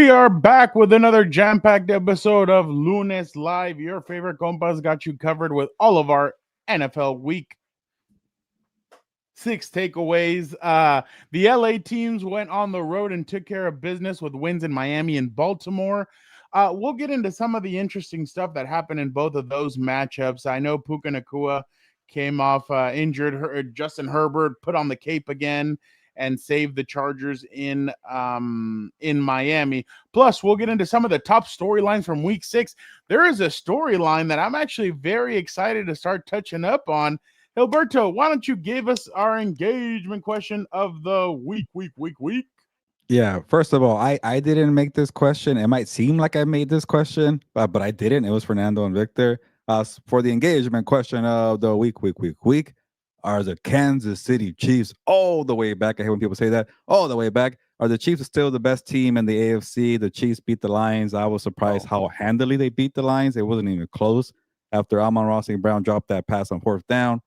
We are back with another jam-packed episode of Lunes Live. Your favorite Compas got you covered with all of our NFL Week 6 takeaways. The LA teams went on the road and took care of business with wins in Miami and Baltimore. We'll get into some of the interesting stuff that happened in both of those matchups. I know Puka Nacua came off injured. Justin Herbert put on the cape again and saved the Chargers in Miami. Plus, we'll get into some of the top storylines from Week 6. There is a storyline that I'm actually very excited to start touching up on. Hilberto, why don't you give us our engagement question of the week? Yeah, first of all, I didn't make this question. It might seem like I made this question, but I didn't. It was Fernando and Victor. For the engagement question of the week, are the Kansas City Chiefs all the way back? I hate when people say that. All the way back. Are the Chiefs still the best team in the AFC? The Chiefs beat the Lions. I was surprised how handily they beat the Lions. It wasn't even close. After Amon-Ra St. Brown dropped that pass on 4th down,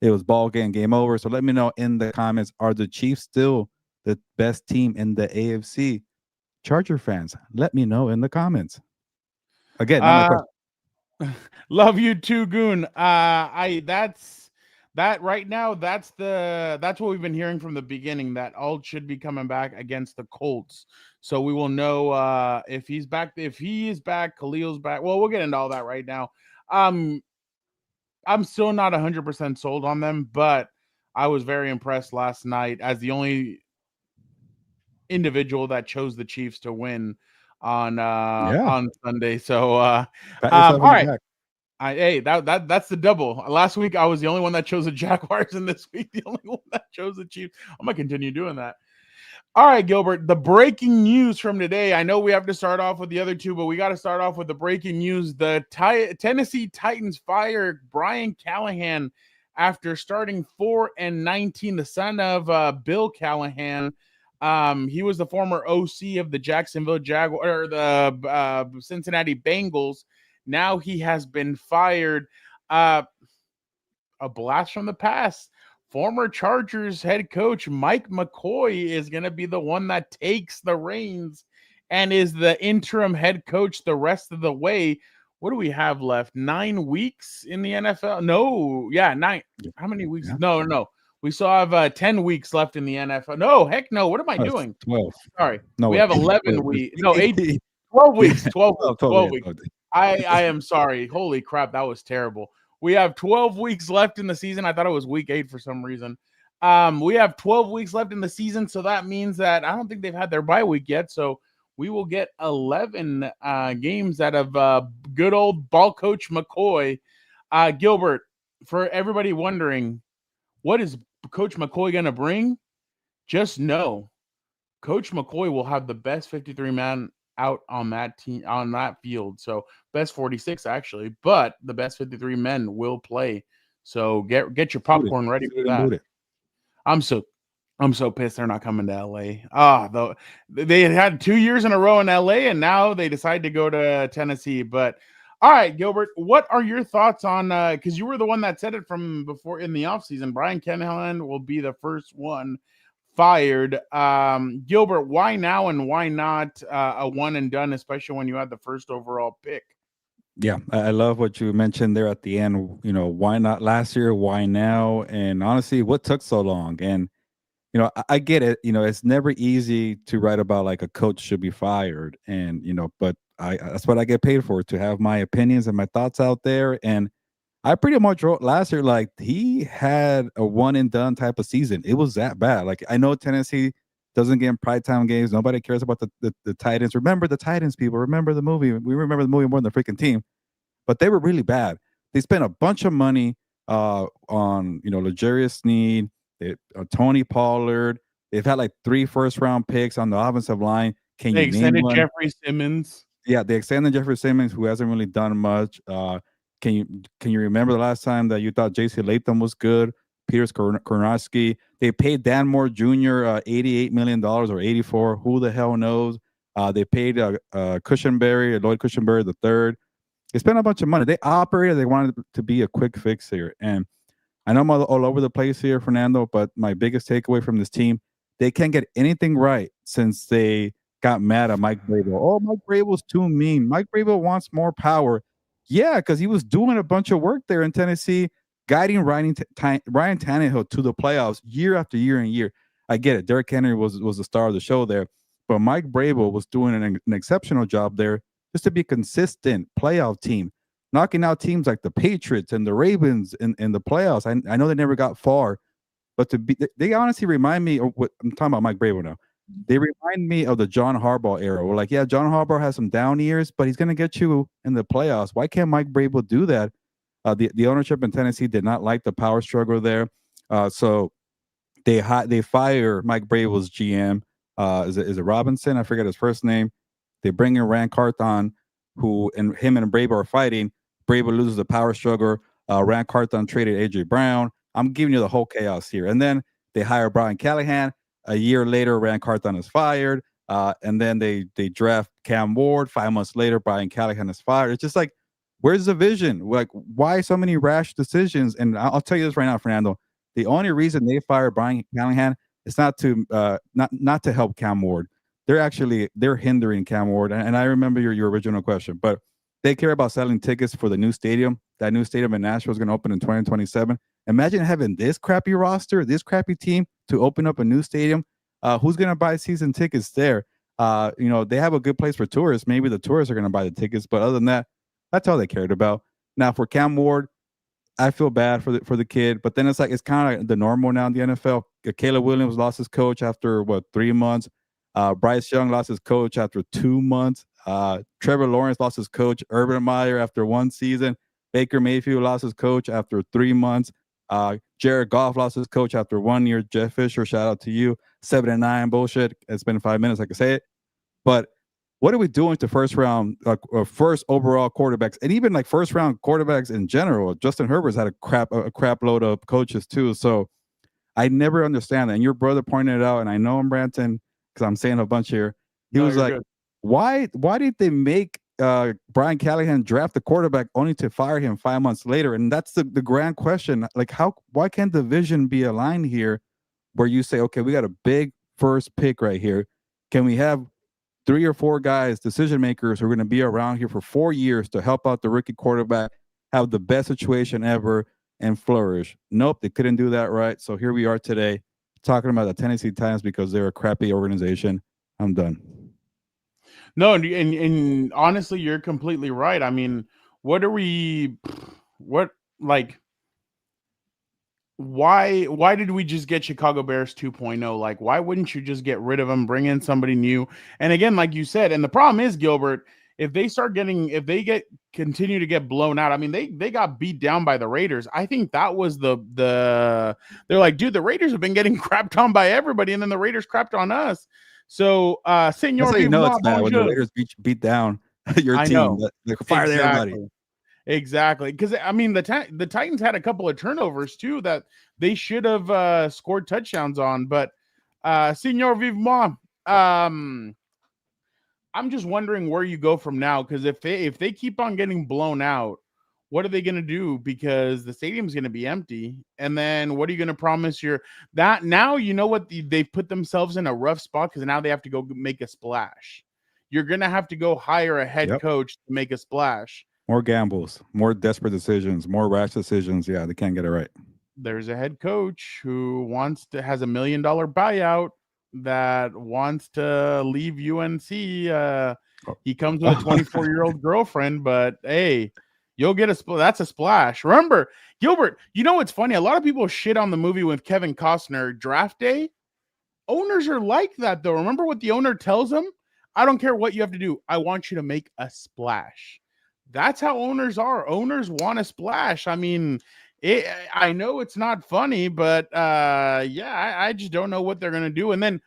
it was ball game over. So let me know in the comments, are the Chiefs still the best team in the AFC? Charger fans, let me know in the comments. Again, not my question. Love you too, Goon. That right now, that's what we've been hearing from the beginning, that Alt should be coming back against the Colts. So we will know if he's back. If he is back, Khalil's back. Well, we'll get into all that right now. I'm still not 100% sold on them, but I was very impressed last night as the only individual that chose the Chiefs to win on Sunday. So all right. That's the double. Last week I was the only one that chose the Jaguars, and this week the only one that chose the Chiefs. I'm gonna continue doing that. All right, Gilbert, the breaking news from today. I know we have to start off with the other two, but we got to start off with the breaking news. The Tennessee Titans fire Brian Callahan after starting 4-19. The son of Bill Callahan. He was the former OC of the Jacksonville Jaguars, or the Cincinnati Bengals. Now he has been fired. A blast from the past. Former Chargers head coach Mike McCoy is going to be the one that takes the reins and is the interim head coach the rest of the way. What do we have left? 9 weeks in the NFL? No. Yeah, 9. How many weeks? Yeah. No. We still have 10 weeks left in the NFL. No, heck no. What am I doing? 12. Sorry. No, we have 11 weeks. No, 12 weeks. 12 weeks. I am sorry. Holy crap, that was terrible. We have 12 weeks left in the season. I thought it was week 8 for some reason. We have 12 weeks left in the season, so that means that I don't think they've had their bye week yet. So we will get 11 games out of good old ball coach McCoy. Gilbert, for everybody wondering, what is Coach McCoy going to bring? Just know Coach McCoy will have the best 53-man out on that team, on that field. So best 46 actually, but the best 53 men will play. So get your popcorn ready for that. I'm so pissed they're not coming to LA. They had 2 years in a row in LA, and now they decide to go to Tennessee. But all right, Gilbert, what are your thoughts on because you were the one that said it from before in the offseason, Brian Callahan will be the first one fired. Gilbert, why now and why not a one and done, especially when you had the first overall pick? Yeah, I love what you mentioned there at the end. You know, why not last year? Why now? And honestly, what took so long? And you know, I get it. You know, it's never easy to write about like a coach should be fired, and you know, but that's what I get paid for, to have my opinions and my thoughts out there. And I pretty much wrote last year like he had a one and done type of season. It was that bad. Like, I know Tennessee doesn't get in primetime games. Nobody cares about the Titans. Remember the Titans, people. Remember the movie. We remember the movie more than the freaking team. But they were really bad. They spent a bunch of money on, you know, L'Jarius Sneed, Tony Pollard. They've had like 3 first-round picks on the offensive line. They extended Jeffrey Simmons. Yeah, they extended Jeffrey Simmons, who hasn't really done much. Can you remember the last time that you thought J.C. Latham was good? Peter Skoronski. They paid Dan Moore Jr. $88 million or $84. Who the hell knows? They paid Lloyd Cushenberry the third. They spent a bunch of money. They operated. They wanted to be a quick fix here. And I know I'm all over the place here, Fernando, but my biggest takeaway from this team, they can't get anything right since they got mad at Mike Vrabel. Oh, Mike Vrabel's too mean. Mike Vrabel wants more power. Yeah, because he was doing a bunch of work there in Tennessee, guiding Ryan Tannehill to the playoffs year after year and year. I get it. Derrick Henry was the star of the show there, but Mike Vrabel was doing an exceptional job there just to be a consistent playoff team, knocking out teams like the Patriots and the Ravens in the playoffs. I know they never got far, but they honestly remind me of what I'm talking about. Mike Vrabel now. They remind me of the John Harbaugh era. We're like, yeah, John Harbaugh has some down years, but he's going to get you in the playoffs. Why can't Mike Vrabel do that? The ownership in Tennessee did not like the power struggle there, so they fire Mike Vrabel's GM. Is it Robinson? I forget his first name. They bring in Rand Carthon, who and him and Vrabel are fighting. Vrabel loses the power struggle. Rand Carthon traded AJ Brown. I'm giving you the whole chaos here, and then they hire Brian Callahan. A year later, Rand Carthon is fired, and then they draft Cam Ward. 5 months later, Brian Callahan is fired. It's just like, where's the vision? Like, why so many rash decisions? And I'll tell you this right now, Fernando. The only reason they fired Brian Callahan is not to help Cam Ward. They're hindering Cam Ward. And I remember your original question, but they care about selling tickets for the new stadium. That new stadium in Nashville is going to open in 2027. Imagine having this crappy roster, this crappy team to open up a new stadium. Who's going to buy season tickets there? They have a good place for tourists. Maybe the tourists are going to buy the tickets, but other than that, that's all they cared about. Now for Cam Ward, I feel bad for the kid, but then it's kind of like the normal now in the NFL. Caleb Williams lost his coach after 3 months. Bryce Young lost his coach after 2 months. Trevor Lawrence lost his coach. Urban Meyer after 1 season. Baker Mayfield lost his coach after 3 months. Jared Goff lost his coach after 1 year. Jeff Fisher, shout out to you. 7-9 bullshit. It's been 5 minutes. I can say it. But what are we doing to first overall quarterbacks, and even like first round quarterbacks in general? Justin Herbert's had a crap load of coaches too. So I never understand that. And your brother pointed it out, and I know I'm ranting because I'm saying a bunch here. He was like, good. Why did they make Brian Callahan draft the quarterback only to fire him 5 months later? And that's the grand question. Like, why can't the vision be aligned here where you say, okay, we got a big first pick right here. Can we have 3 or 4 guys, decision makers, who are going to be around here for 4 years to help out the rookie quarterback, have the best situation ever, and flourish? Nope, they couldn't do that, right? So here we are today talking about the Tennessee Titans because they're a crappy organization. I'm done. No, and honestly, you're completely right. I mean, why did we just get Chicago Bears 2.0? Like, why wouldn't you just get rid of them, bring in somebody new? And again, like you said, and the problem is, Gilbert, if they continue to get blown out, I mean, they got beat down by the Raiders. I think that was they're like, dude, the Raiders have been getting crapped on by everybody, and then the Raiders crapped on us. So, Senor, it's bad when the Raiders beat down your team. They fire everybody. Exactly, because I mean the Titans had a couple of turnovers too that they should have scored touchdowns on. But Senor Vivement, I'm just wondering where you go from now, because if they keep on getting blown out, what are they going to do? Because the stadium's going to be empty, and then what are you going to promise that now? You know what? They put themselves in a rough spot because now they have to go make a splash. You're going to have to go hire a head coach to make a splash. More gambles, more desperate decisions, more rash decisions. Yeah, they can't get it right. There's a head coach who has $1 million buyout that wants to leave UNC. He comes with a 24-year-old girlfriend, but hey, you'll get that's a splash. Remember, Gilbert, you know what's funny? A lot of people shit on the movie with Kevin Costner, Draft Day. Owners are like that, though. Remember what the owner tells them? I don't care what you have to do. I want you to make a splash. That's how owners are. Owners want a splash. I mean, I know it's not funny, but I just don't know what they're going to do. And then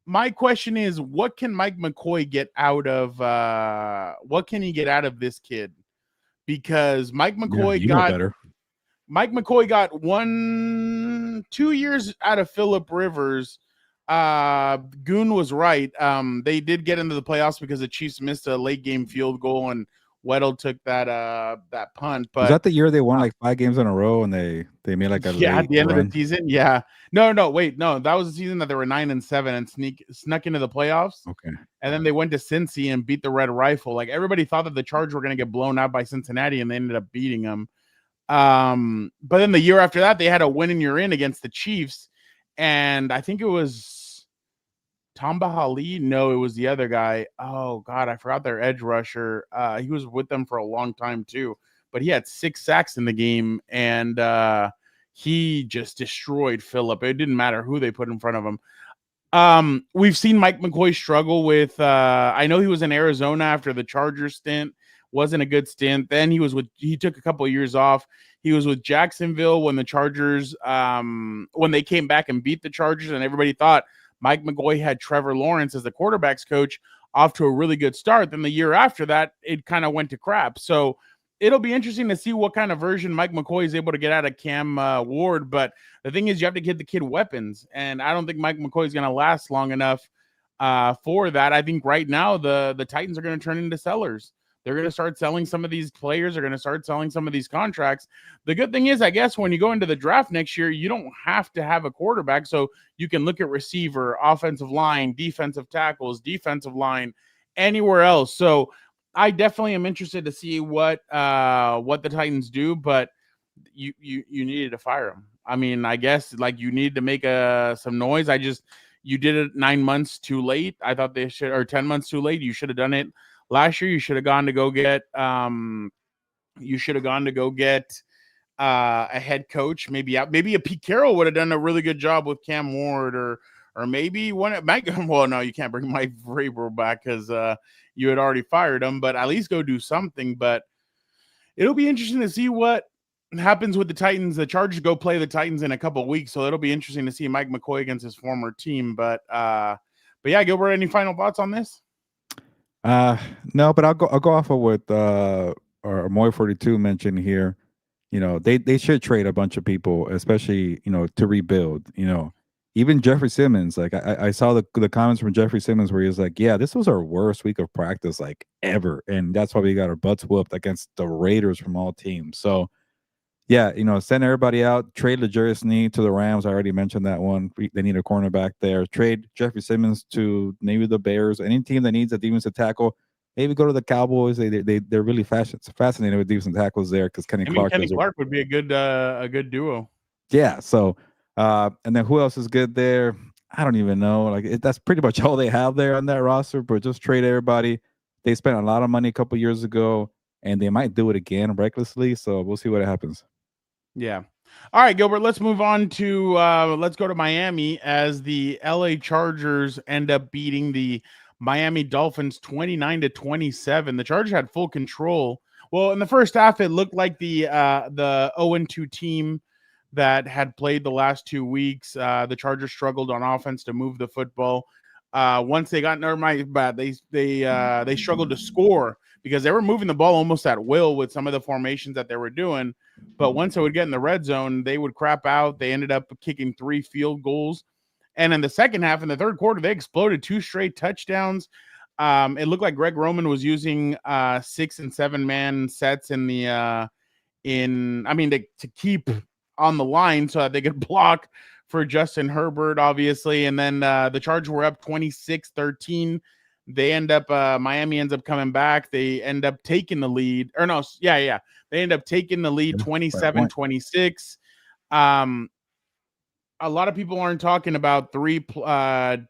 my question is, what can Mike McCoy get out of this kid? Because Mike McCoy got 2 years out of Phillip Rivers. Goon was right. They did get into the playoffs because the Chiefs missed a late game field goal and Weddle took that punt. But was that the year they won like 5 games in a row and they made like a at the end run? of the season? Yeah. No, wait. No, that was the season that they were 9-7 and snuck into the playoffs. Okay. And then they went to Cincy and beat the Red Rifle. Like everybody thought that the Chargers were going to get blown out by Cincinnati, and they ended up beating them. But then the year after that, they had a win and you're in against the Chiefs. And I think it was Tamba Hali. No, it was the other guy. Oh God, I forgot their edge rusher. He was with them for a long time too, but he had 6 sacks in the game, and he just destroyed Phillip. It didn't matter who they put in front of him. We've seen Mike McCoy struggle with, I know he was in Arizona after the Chargers stint. Wasn't a good stint. Then he took a couple of years off. He was with Jacksonville when the Chargers, when they came back and beat the Chargers, and everybody thought Mike McCoy had Trevor Lawrence as the quarterback's coach off to a really good start. Then the year after that, it kind of went to crap. So it'll be interesting to see what kind of version Mike McCoy is able to get out of Cam Ward. But the thing is, you have to get the kid weapons, and I don't think Mike McCoy is going to last long enough for that. I think right now the Titans are going to turn into sellers. They're going to start selling some of these players. They're going to start selling some of these contracts. The good thing is, I guess, when you go into the draft next year, you don't have to have a quarterback. So you can look at receiver, offensive line, defensive tackles, defensive line, anywhere else. So I definitely am interested to see what the Titans do, but you needed to fire him. I mean, I guess like you need to make some noise. You did it 9 months too late. I thought they should, or 10 months too late. You should have done it last year. You should have gone to go get a head coach. Maybe a Pete Carroll would have done a really good job with Cam Ward, or maybe one at Mike. Well, no, you can't bring Mike Vrabel back because you had already fired him. But at least go do something. But it'll be interesting to see what happens with the Titans. The Chargers go play the Titans in a couple of weeks, so it'll be interesting to see Mike McCoy against his former team. But yeah, Gilbert, any final thoughts on this? No, but I'll go off of what our Moy 42 mentioned here. You know, they should trade a bunch of people, especially, you know, to rebuild. You know, even Jeffrey Simmons. Like I saw the comments from Jeffrey Simmons where he was like, "Yeah, this was our worst week of practice like ever, and that's why we got our butts whooped against the Raiders from all teams." So, yeah, you know, send everybody out. Trade L'Jarius Sneed to the Rams. I already mentioned that one. They need a cornerback there. Trade Jeffrey Simmons to maybe the Bears. Any team that needs a defensive tackle, maybe go to the Cowboys. They're really fascinated with defensive tackles there because Kenny Clark would be a good duo. Yeah. So, and then who else is good there? I don't even know. Like that's pretty much all they have there on that roster. But just trade everybody. They spent a lot of money a couple years ago, and they might do it again recklessly. So we'll see what happens. Yeah. All right, Gilbert, let's move on to let's go to Miami as the LA Chargers end up beating the Miami Dolphins 29-27. The Chargers had full control. Well, in the first half, it looked like the 0-2 team that had played the last 2 weeks. The Chargers struggled on offense to move the football. Once they got they struggled to score because they were moving the ball almost at will with some of the formations that they were doing. But once they would get in the red zone, they would crap out. They ended up kicking 3 field goals. And in the second half, in the third quarter, they exploded 2 straight touchdowns. It looked like Greg Roman was using 6 and 7 man sets to keep on the line so that they could block for Justin Herbert, obviously. And then the Chargers were up 26-13. They end up Miami ends up coming back. They end up taking the lead. They end up taking the lead 27-26. A lot of people aren't talking about 2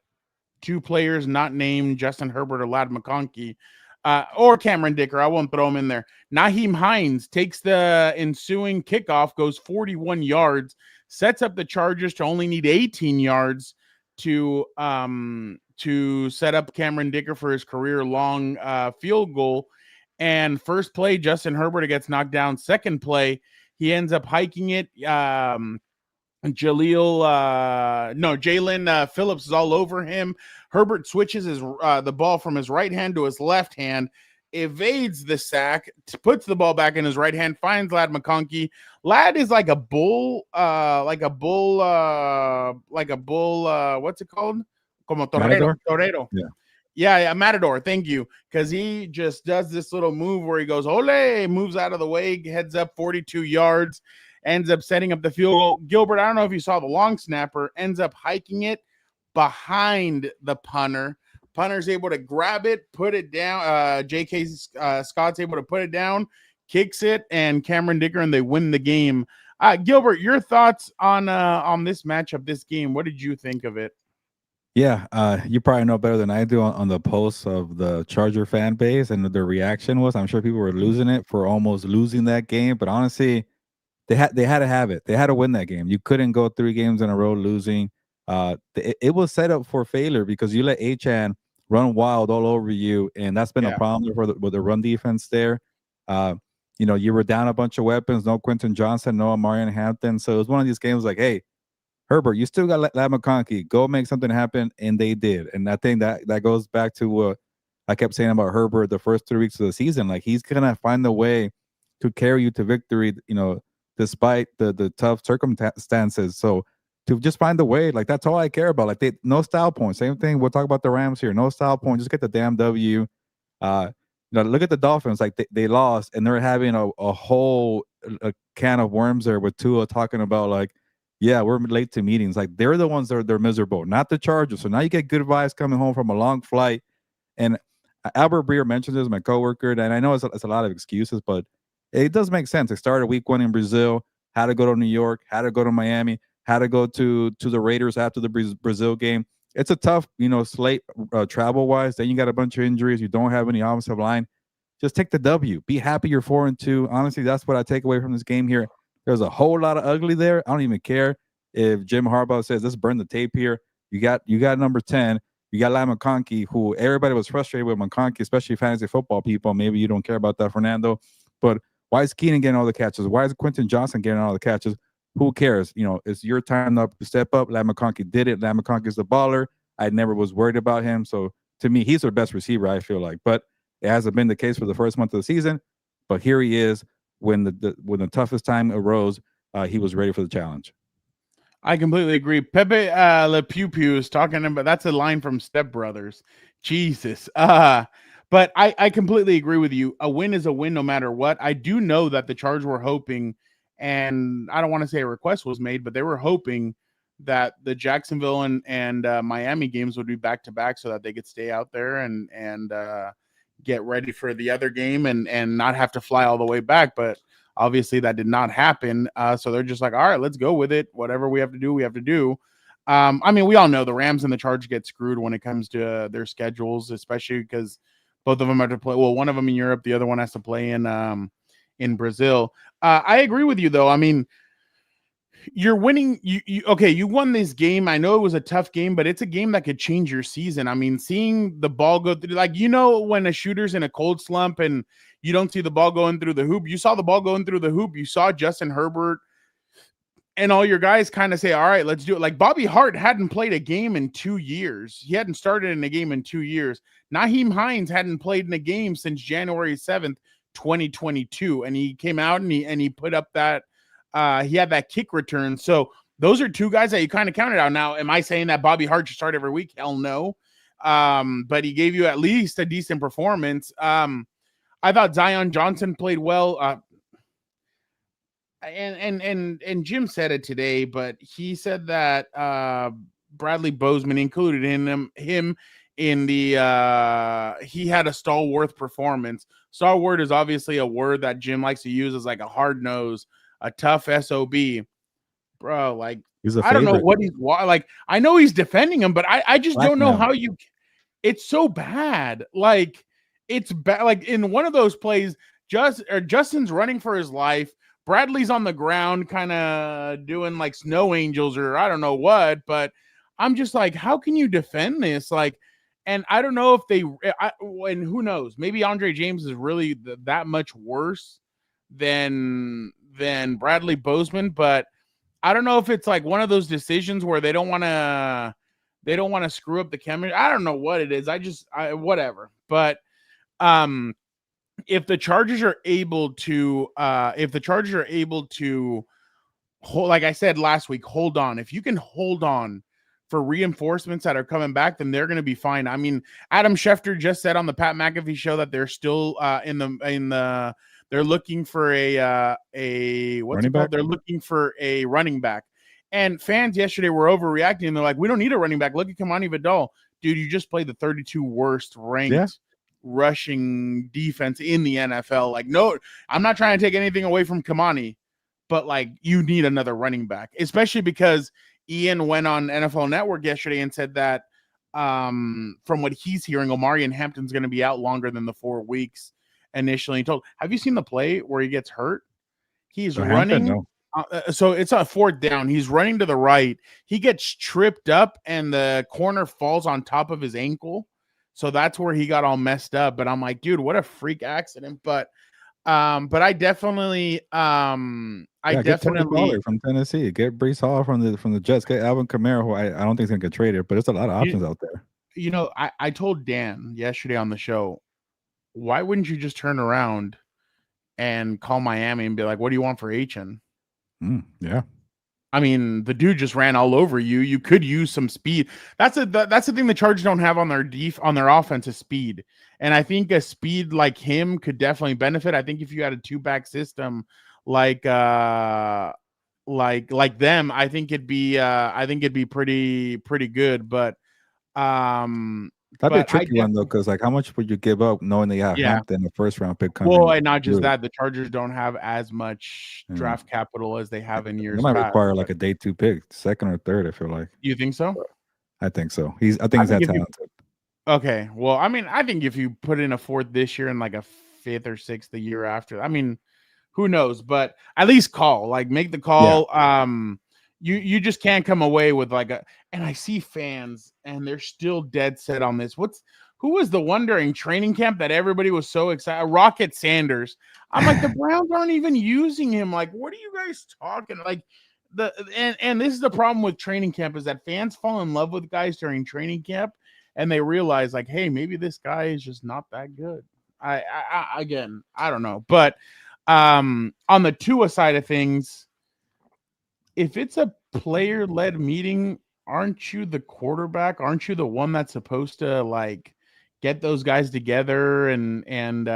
players not named Justin Herbert or Ladd McConkey or Cameron Dicker. I won't throw him in there. Nyheim Hines takes the ensuing kickoff, goes 41 yards, sets up the Chargers to only need 18 yards to set up Cameron Dicker for his career-long field goal. And first play, Justin Herbert gets knocked down. Second play, he ends up hiking it. Jalen Phillips is all over him. Herbert switches the ball from his right hand to his left hand, evades the sack, puts the ball back in his right hand, finds Ladd McConkey. Ladd is like a bull, what's it called? Como torero. Yeah. Yeah, Matador. Thank you. Because he just does this little move where he goes, ole, moves out of the way, heads up 42 yards, ends up setting up the field goal. Gilbert, I don't know if you saw the long snapper, ends up hiking it behind the punter. Punter's able to grab it, put it down. J.K. Scott's able to put it down, kicks it, and Cameron Dicker, and they win the game. Gilbert, your thoughts on this matchup, this game? What did you think of it? Yeah, you probably know better than I do on the posts of the Charger fan base and the reaction was. I'm sure people were losing it for almost losing that game, but honestly, they had to have it. They had to win that game. You couldn't go 3 games in a row losing. It was set up for failure because you let Achane run wild all over you, and that's been a problem with the run defense there. You were down a bunch of weapons, no Quentin Johnson, no Amarian Hampton, so it was one of these games like, hey, Herbert, you still got Lad McConkey. Go make something happen, and they did. And I think that goes back to what I kept saying about Herbert the first 3 weeks of the season. Like, he's gonna find a way to carry you to victory, despite the tough circumstances. So to just find a way, like, that's all I care about. Like, no style points. Same thing. We'll talk about the Rams here. No style point. Just get the damn W. Look at the Dolphins. Like, they lost, and they're having a whole can of worms there with Tua talking about, like, yeah, we're late to meetings. Like, they're the ones that they're miserable, not the Chargers. So now you get good vibes coming home from a long flight. And Albert Breer mentioned this, my coworker, and I know it's a lot of excuses, but it does make sense. They started week 1 in Brazil, had to go to New York, had to go to Miami, had to go to the Raiders after the Brazil game. It's a tough, slate travel-wise. Then you got a bunch of injuries. You don't have any offensive line. Just take the W. Be happy you're 4-2. Honestly, that's what I take away from this game here. There's a whole lot of ugly there. I don't even care if Jim Harbaugh says, let's burn the tape here. You got number 10. You got Lyle McConkey, who everybody was frustrated with McConkey, especially fantasy football people. Maybe you don't care about that, Fernando. But why is Keenan getting all the catches? Why is Quentin Johnson getting all the catches? Who cares? It's your time to step up. Lyle McConkey did it. Lyle McConkey's the baller. I never was worried about him. So to me, he's their best receiver, I feel like. But it hasn't been the case for the first month of the season. But here he is. When the toughest time arose, he was ready for the challenge. I completely agree. Pepe Le Pew Pew is talking about, that's a line from Step Brothers. Jesus. But I completely agree with you. A win is a win no matter what. I do know that the Chargers were hoping, and I don't want to say a request was made, but they were hoping that the Jacksonville and Miami games would be back to back so that they could stay out there and get ready for the other game and not have to fly all the way back. But obviously that did not happen. So they're just like, all right, let's go with it. Whatever we have to do, we have to do. We all know the Rams and the Chargers get screwed when it comes to their schedules, especially because both of them have to play. Well, one of them in Europe, the other one has to play in Brazil. I agree with you though. You're winning. You won this game. I know it was a tough game, but it's a game that could change your season. Seeing the ball go through, when a shooter's in a cold slump and you don't see the ball going through the hoop, you saw the ball going through the hoop. You saw Justin Herbert and all your guys kind of say, all right, let's do it. Like, Bobby Hart hadn't played a game in 2 years. He hadn't started in a game in 2 years. Naheem Hines hadn't played in a game since January 7th, 2022. And he came out and he put up that, he had that kick return. So those are 2 guys that you kind of counted out. Now, am I saying that Bobby Hart should start every week? Hell no. But he gave you at least a decent performance. I thought Zion Johnson played well. And Jim said it today, but he said that Bradley Bozeman included him in the he had a stalwart performance. Stalwart is obviously a word that Jim likes to use as like a hard nose, a tough SOB, bro. Like, I don't know what he's like. I know he's defending him, but I just don't know how you. It's so bad. Like, it's bad. Like, in one of those plays, Justin's running for his life. Bradley's on the ground, kind of doing like snow angels or I don't know what. But I'm just like, how can you defend this? Like, and I don't know if and who knows? Maybe Andre James is really that much worse than Bradley Bozeman, but I don't know if it's like one of those decisions where they don't want to screw up the chemistry. I don't know what it is. Whatever. But if the Chargers are able to hold, like I said last week, hold on. If you can hold on for reinforcements that are coming back, then they're going to be fine. I mean, Adam Schefter just said on the Pat McAfee show that they're still they're looking for a what's it called? They're looking for a running back. And fans yesterday were overreacting. They're like, we don't need a running back. Look at Kamani Vidal. Dude, you just played the 32 worst ranked rushing defense in the NFL. Like, no, I'm not trying to take anything away from Kamani, but like, you need another running back, especially because Ian went on NFL Network yesterday and said that from what he's hearing, Omarion Hampton's going to be out longer than the 4 weeks initially told. Have you seen the play where he gets hurt? He's running. Hampton, no. So it's a 4th down. He's running to the right. He gets tripped up and the corner falls on top of his ankle. So that's where he got all messed up. But I'm like, dude, what a freak accident. But I definitely get Tony Pollard from Tennessee. Get Breece Hall from the Jets. Get Alvin Kamara, who I don't think is gonna get traded, but there's a lot of options out there. You know, I told Dan yesterday on the show, why wouldn't you just turn around and call Miami and be like, what do you want for H-N? Yeah. I mean, the dude just ran all over you. You could use some speed. That's the thing the Chargers don't have on their offense is speed. And I think a speed like him could definitely benefit. I think if you had a 2-back system like them, I think it'd be pretty good. But that'd be a tricky one though, because like, how much would you give up knowing that you have Hampton, the 1st-round pick coming? Well, and not just that, the Chargers don't have as much draft capital as they have in years past. They might require like a day 2 pick, 2nd or 3rd. I feel like. You think so? I think so. I think he's that talented. Okay, well, I mean, I think if you put in a 4th this year and like a 5th or 6th the year after, I mean, who knows? But at least make the call. Yeah. You just can't come away with and I see fans and they're still dead set on this. Who was the one during training camp that everybody was so excited? Rocket Sanders. I'm like, the Browns aren't even using him. Like, what are you guys talking? Like and this is the problem with training camp is that fans fall in love with guys during training camp and they realize like, hey, maybe this guy is just not that good. I don't know. But on the Tua side of things, if it's a player-led meeting, aren't you the quarterback? Aren't you the one that's supposed to like get those guys together and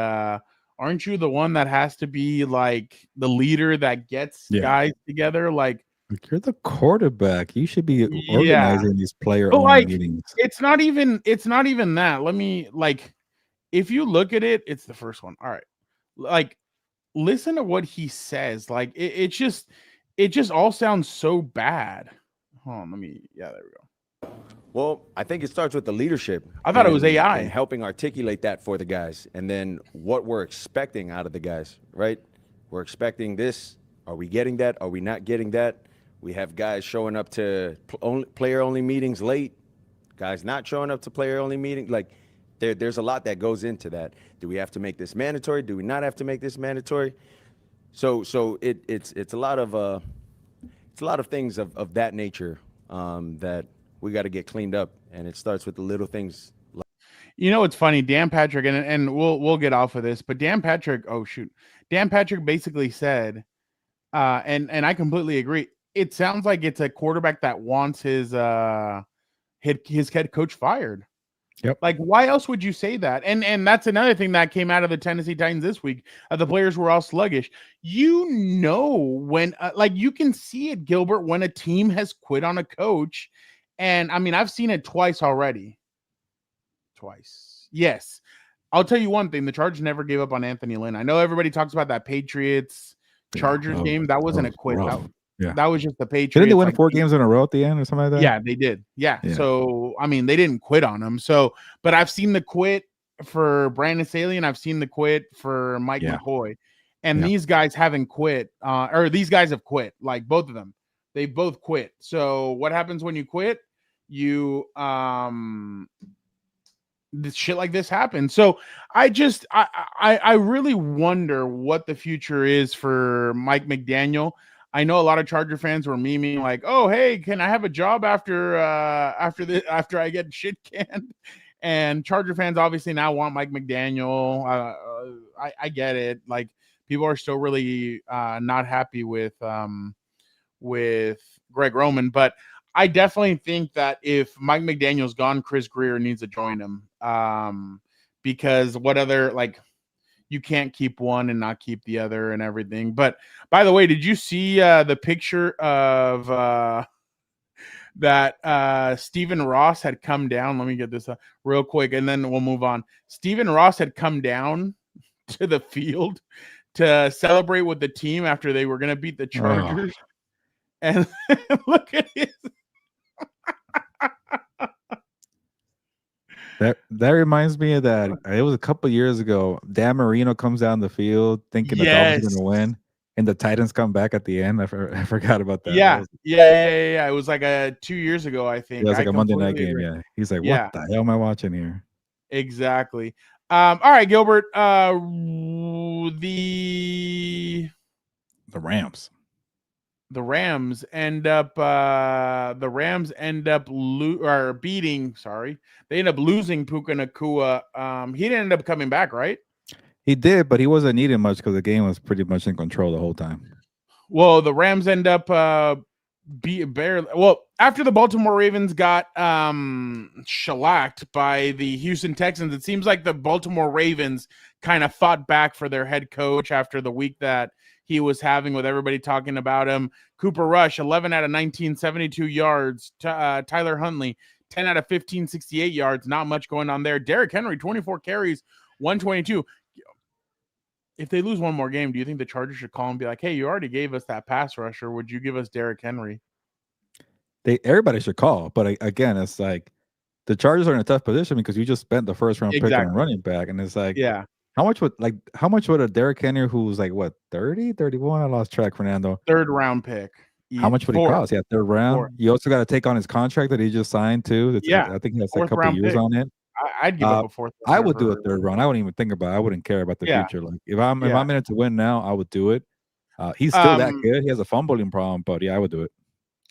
aren't you the one that has to be like the leader that gets guys together? Like, you're the quarterback. You should be organizing these player-only meetings. It's not even that. Let me if you look at it, it's the first one. All right. Like, listen to what he says. Like it just all sounds so bad. Hold on, there we go. Well, I think it starts with the leadership. I thought it was AI. And helping articulate that for the guys. And then what we're expecting out of the guys, right? We're expecting this. Are we getting that? Are we not getting that? We have guys showing up to player-only meetings late. Guys not showing up to player-only meetings. Like, there's a lot that goes into that. Do we have to make this mandatory? Do we not have to make this mandatory? So it's a lot of things of that nature that we got to get cleaned up, and it starts with the little things. You know, it's funny, Dan Patrick, and we'll get off of this, but Dan Patrick basically said, and I completely agree. It sounds like it's a quarterback that wants his head coach fired. Yep. Like, why else would you say that? And that's another thing that came out of the Tennessee Titans this week. The players were all sluggish. You know, when you can see it, Gilbert, when a team has quit on a coach. And I mean, I've seen it twice already. Twice. Yes. I'll tell you one thing. The Chargers never gave up on Anthony Lynn. I know everybody talks about that Patriots Chargers game. That wasn't a quit. That was just the Patriots. Didn't they win 4 games in a row at the end or something like that? Yeah, they did. Yeah. So, I mean, they didn't quit on him. So, but I've seen the quit for Brandon Staley and I've seen the quit for Mike McCoy. And these guys haven't quit. Or these guys have quit. Like, both of them. They both quit. So, what happens when you quit? You shit like this happens. So I really wonder what the future is for Mike McDaniel. I know a lot of Charger fans were memeing like, "Oh, hey, can I have a job after I get shit canned?" And Charger fans obviously now want Mike McDaniel. I get it. Like, people are still really not happy with Greg Roman, but I definitely think that if Mike McDaniel's gone, Chris Greer needs to join him. Because what other, like, you can't keep one and not keep the other and everything. But by the way, did you see the picture of that Stephen Ross had come down? Let me get this real quick, and then we'll move on. Stephen Ross had come down to the field to celebrate with the team after they were going to beat the Chargers. Oh. And look at his. That reminds me of that. It was a couple years ago. Dan Marino comes down the field thinking the Dolphins are going to win, and the Titans come back at the end. I forgot about that. Yeah, yeah. It was like 2 years ago, I think. Yeah, it was like a Monday night game. Yeah, he's like, "What the hell am I watching here?" Exactly. All right, Gilbert. The Rams. The Rams end up beating. Sorry, they end up losing Puka Nacua. He didn't end up coming back, right? He did, but he wasn't needed much because the game was pretty much in control the whole time. Well, the Rams end up barely. Well, after the Baltimore Ravens got shellacked by the Houston Texans, it seems like the Baltimore Ravens kind of fought back for their head coach after the week that he was having with everybody talking about him. Cooper Rush, 11 out of 19, 72 yards. Tyler Huntley, 10 out of 15, 68 yards. Not much going on there. Derrick Henry, 24 carries, 122. If they lose one more game, do you think the Chargers should call and be like, hey, you already gave us that pass rusher. Would you give us Derrick Henry? Everybody should call. But again, it's like the Chargers are in a tough position because you just spent the first round pick on a running back. And it's like, How much would a Derrick Henry who's like what 30, 31? I lost track, Fernando. Third round pick. How much would he cost? Yeah, third round. You also got to take on his contract that he just signed too. I think he has a couple of years on it. I'd give up a fourth. I would do a third round. I wouldn't even think about it. I wouldn't care about the future. Like if I'm in it to win now, I would do it. He's still that good. He has a fumbling problem, but yeah, I would do it.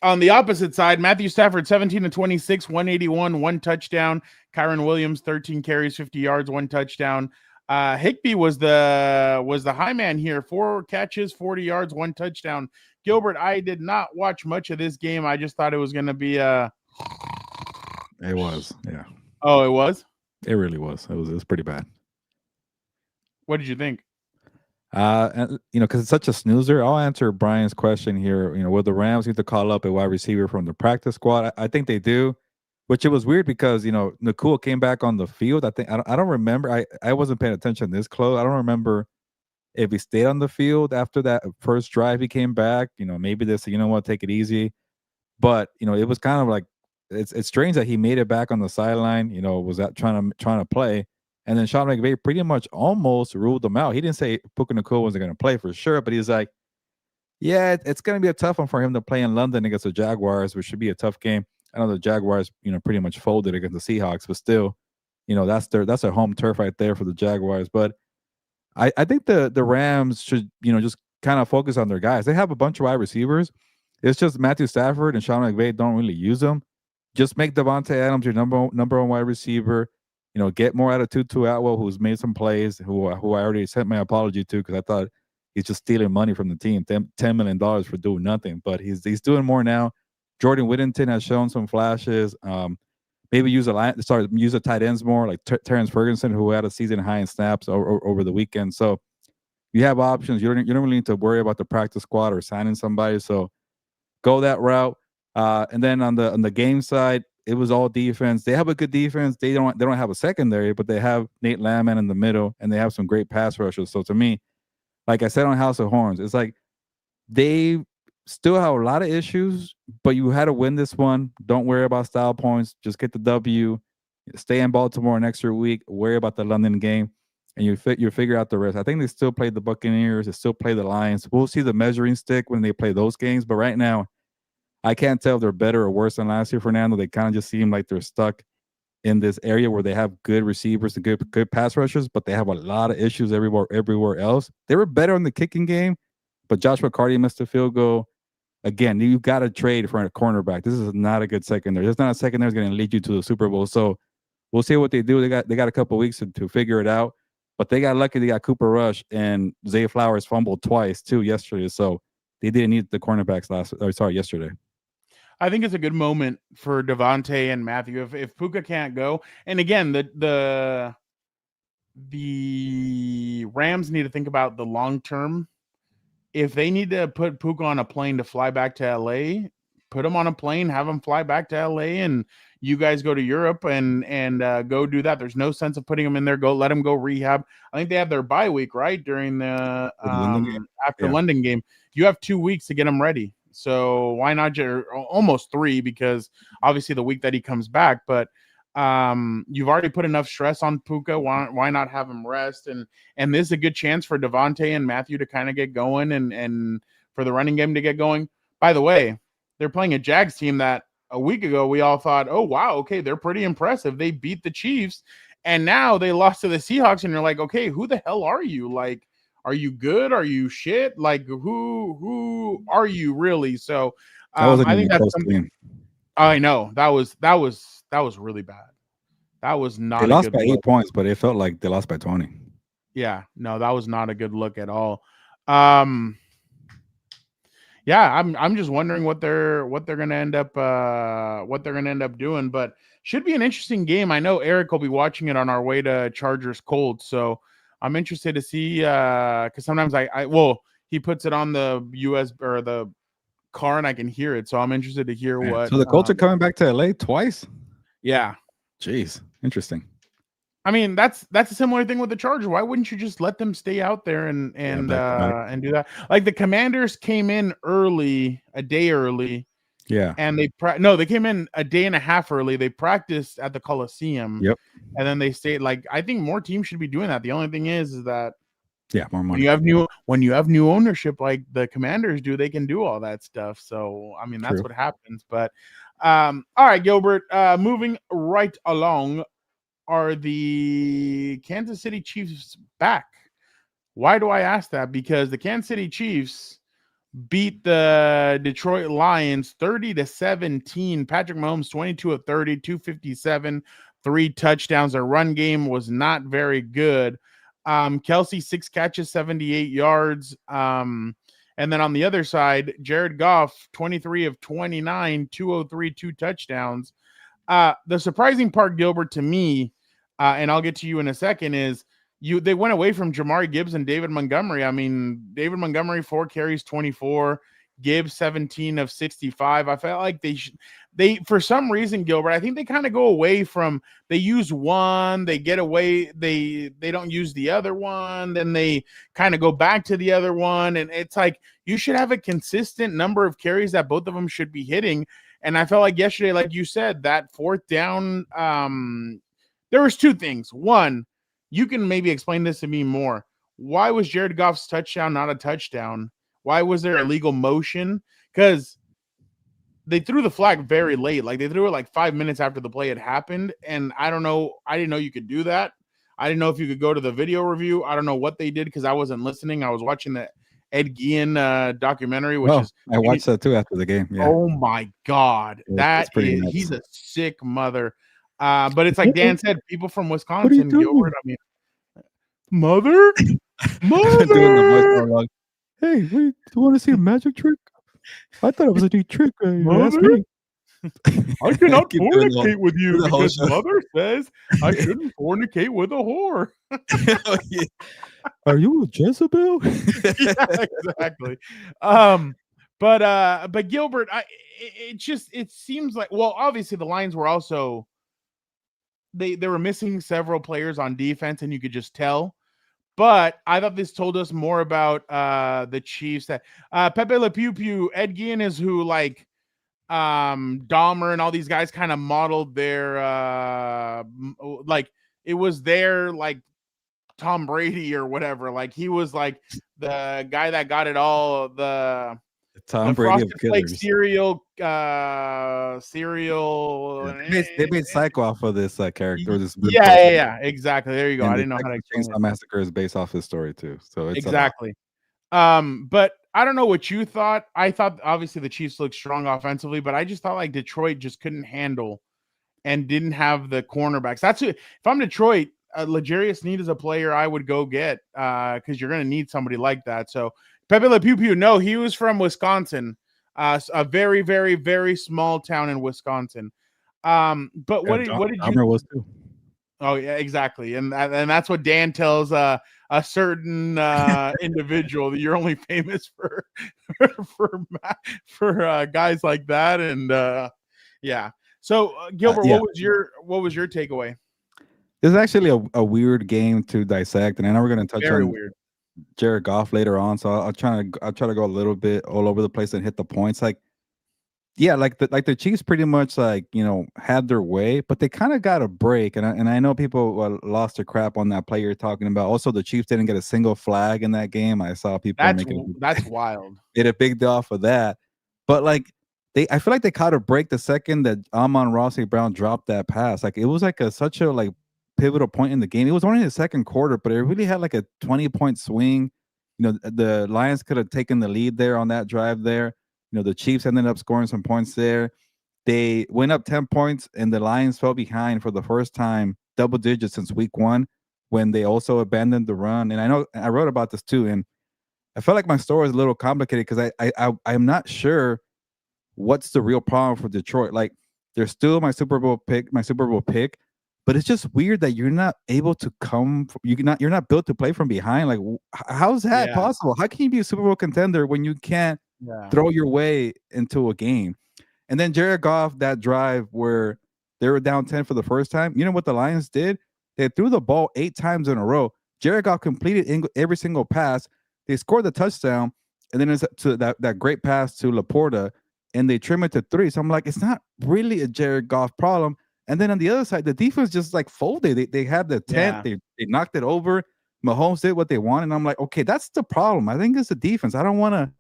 On the opposite side, Matthew Stafford, 17 to 26, 181, 1 touchdown. Kyron Williams, 13 carries, 50 yards, 1 touchdown. Higbee was the high man here. 4 catches, 40 yards, 1 touchdown. Gilbert, I did not watch much of this game. I just thought it was going to be It was, yeah. Oh, it was? It really was. It was pretty bad. What did you think? And because it's such a snoozer, I'll answer Brian's question here. Will the Rams need to call up a wide receiver from the practice squad? I think they do. Which it was weird because Nacua came back on the field. I don't remember. I wasn't paying attention this close. I don't remember if he stayed on the field after that first drive. He came back. Maybe they said, take it easy. But it was kind of like it's strange that he made it back on the sideline. Was that trying to play, and then Sean McVay pretty much almost ruled him out. He didn't say Puka Nacua wasn't going to play for sure, but he's like, yeah, it's going to be a tough one for him to play in London against the Jaguars, which should be a tough game. I know the Jaguars, pretty much folded against the Seahawks, but still, that's a home turf right there for the Jaguars. But I think the Rams should, just kind of focus on their guys. They have a bunch of wide receivers. It's just Matthew Stafford and Sean McVay don't really use them. Just make Devontae Adams your number one wide receiver. Get more out of Tutu Atwell, who's made some plays, who I already sent my apology to because I thought he's just stealing money from the team, $10 million for doing nothing. But he's doing more now. Jordan Whittington has shown some flashes. Maybe use a tight ends more, like Terrence Ferguson, who had a season high in snaps over the weekend. So you have options. You don't really need to worry about the practice squad or signing somebody. So go that route. And then on the game side, it was all defense. They have a good defense. They don't have a secondary, but they have Nate Landman in the middle, and they have some great pass rushers. So to me, like I said on House of Horns, it's like they still have a lot of issues, but you had to win this one. Don't worry about style points. Just get the W. Stay in Baltimore an extra week. Worry about the London game, and you figure out the rest. I think they still play the Buccaneers. They still play the Lions. We'll see the measuring stick when they play those games. But right now, I can't tell if they're better or worse than last year, Fernando. They kind of just seem like they're stuck in this area where they have good receivers and good pass rushers, but they have a lot of issues everywhere else. They were better in the kicking game, but Josh McCarty missed a field goal. Again, you've got to trade for a cornerback. This is not a good secondary. It's not a secondary that's going to lead you to the Super Bowl. So we'll see what they do. They got a couple of weeks to figure it out. But they got lucky. They got Cooper Rush and Zay Flowers fumbled twice too yesterday. So they didn't need the cornerbacks yesterday. I think it's a good moment for Devontae and Matthew. If Puka can't go, and again, the Rams need to think about the long term. If they need to put Puka on a plane to fly back to LA, put him on a plane, have him fly back to LA, and you guys go to Europe and go do that. There's no sense of putting him in there. Let him go rehab. I think they have their bye week, right? During the London game. You have 2 weeks to get him ready. So why not almost 3, because obviously the week that he comes back, but you've already put enough stress on Puka. Why not have him rest? And this is a good chance for Devontae and Matthew to kind of get going and for the running game to get going. By the way, they're playing a Jags team that a week ago we all thought, oh wow, okay, they're pretty impressive. They beat the Chiefs, and now they lost to the Seahawks, and you're like, okay, who the hell are you? Like, are you good? Are you shit? Like, who are you really? So I think that's something. I know that was really bad. That was not. They lost by 8 points, but it felt like they lost by 20. Yeah, no, that was not a good look at all. Yeah, I'm just wondering what they're gonna end up doing, but should be an interesting game. I know Eric will be watching it on our way to Chargers Colts, so I'm interested to see because sometimes he puts it on the US or the car and I can hear it, so I'm interested to hear what. So the Colts are coming back to LA twice. Yeah. Jeez, interesting. I mean, that's a similar thing with the Chargers. Why wouldn't you just let them stay out there and do that? Like the Commanders came in a day early. Yeah. And they came in a day and a half early. They practiced at the Coliseum. Yep. And then they stayed. Like, I think more teams should be doing that. The only thing is that more money. When you have new ownership like the Commanders do, they can do all that stuff. So I mean, that's what happens. But all right, Gilbert. Moving right along. Are the Kansas City Chiefs back? Why do I ask that? Because the Kansas City Chiefs beat the Detroit Lions 30-17. Patrick Mahomes 22 of 30, 257, 3 touchdowns. Their run game was not very good. Kelsey 6 catches, 78 yards. And then on the other side, Jared Goff 23 of 29, 203, 2 touchdowns. The surprising part, Gilbert, to me, and I'll get to you in a second, is they went away from Jamari Gibbs and David Montgomery. I mean, David Montgomery 4 carries, 24, Gibbs 17 of 65. I felt like they for some reason, Gilbert, I think they kind of go away from, they use one, they get away, they don't use the other one, then they kind of go back to the other one, and it's like you should have a consistent number of carries that both of them should be hitting. And I felt like yesterday, like you said, that 4th down, there was 2 things. One, you can maybe explain this to me more. Why was Jared Goff's touchdown not a touchdown? Why was there illegal motion? Because they threw the flag very late. Like, they threw it like 5 minutes after the play had happened. And I don't know. I didn't know you could do that. I didn't know if you could go to the video review. I don't know what they did because I wasn't listening. I was watching the Ed Gein documentary, I watched that too after the game. Yeah. Oh my God. He's a sick mother. But it's like Dan said, people from Wisconsin, Gilbert, I mean, mother? Doing the voice. Hey, wait, do you want to see a magic trick? I thought it was a neat trick. Mother? I cannot fornicate with you because mother says I shouldn't fornicate with a whore. Are you a Jezebel? Yeah, exactly. But Gilbert, it seems like, well, obviously the Lions were also they were missing several players on defense, and you could just tell. But I thought this told us more about the Chiefs. That Pepe Le Pew Pew, Ed Gein is who, like, Dahmer and all these guys kind of modeled their like, it was their, like, Tom Brady or whatever. Like, he was like the guy that got it all, the Tom Brady of killers. Cereal. Yeah, they made Psycho off of this character. Yeah, exactly. There you go. And I didn't know how to explain it. Massacre is based off his story too. So it's exactly. But I don't know what you thought. I thought obviously the Chiefs looked strong offensively, but I just thought like Detroit just couldn't handle and didn't have the cornerbacks. That's it. If I'm Detroit, L'Jarius Sneed is a player I would go get because you're going to need somebody like that. So Pepe Le Pew Pew, no, he was from Wisconsin. a very, very, very small town in Wisconsin. But what did you? Was too. Oh yeah, exactly, and that's what Dan tells a certain individual that you're only famous for for guys like that, and yeah. So Gilbert, what was your takeaway? It's actually a weird game to dissect, and I know we're going to touch on weird. Jared Goff later on, so I'll try to go a little bit all over the place and hit the points. Like, yeah, like the Chiefs pretty much had their way, but they kind of got a break, and I know people lost their crap on that play you're talking about. Also, the Chiefs didn't get a single flag in that game. I saw people that's wild. Made a big deal off of that, but like I feel like they caught a break the second that Amon-Ra St. Brown dropped that pass. Like it was like such a pivotal point in the game. It was only the second quarter, but it really had like a 20-point swing. The Lions could have taken the lead there on that drive there. The Chiefs ended up scoring some points there. They went up 10 points, and the Lions fell behind for the first time, double digits since week 1, when they also abandoned the run. And I know I wrote about this too, and I felt like my story is a little complicated because I'm not sure what's the real problem for Detroit. Like, they're still my Super Bowl pick, but it's just weird that you're not able to you're not built to play from behind. Like, how's that possible? How can you be a Super Bowl contender when you can't throw your way into a game? And then Jared Goff, that drive where they were down 10 for the first time, you know what the Lions did? They threw the ball 8 times in a row. Jared Goff completed every single pass. They scored the touchdown, and then it's to that great pass to Laporta, and they trim it to 3. So I'm like, it's not really a Jared Goff problem. And then on the other side, the defense just folded. They had the tent. They knocked it over. Mahomes did what they wanted. And I'm like, okay, that's the problem. I think it's the defense. I don't want to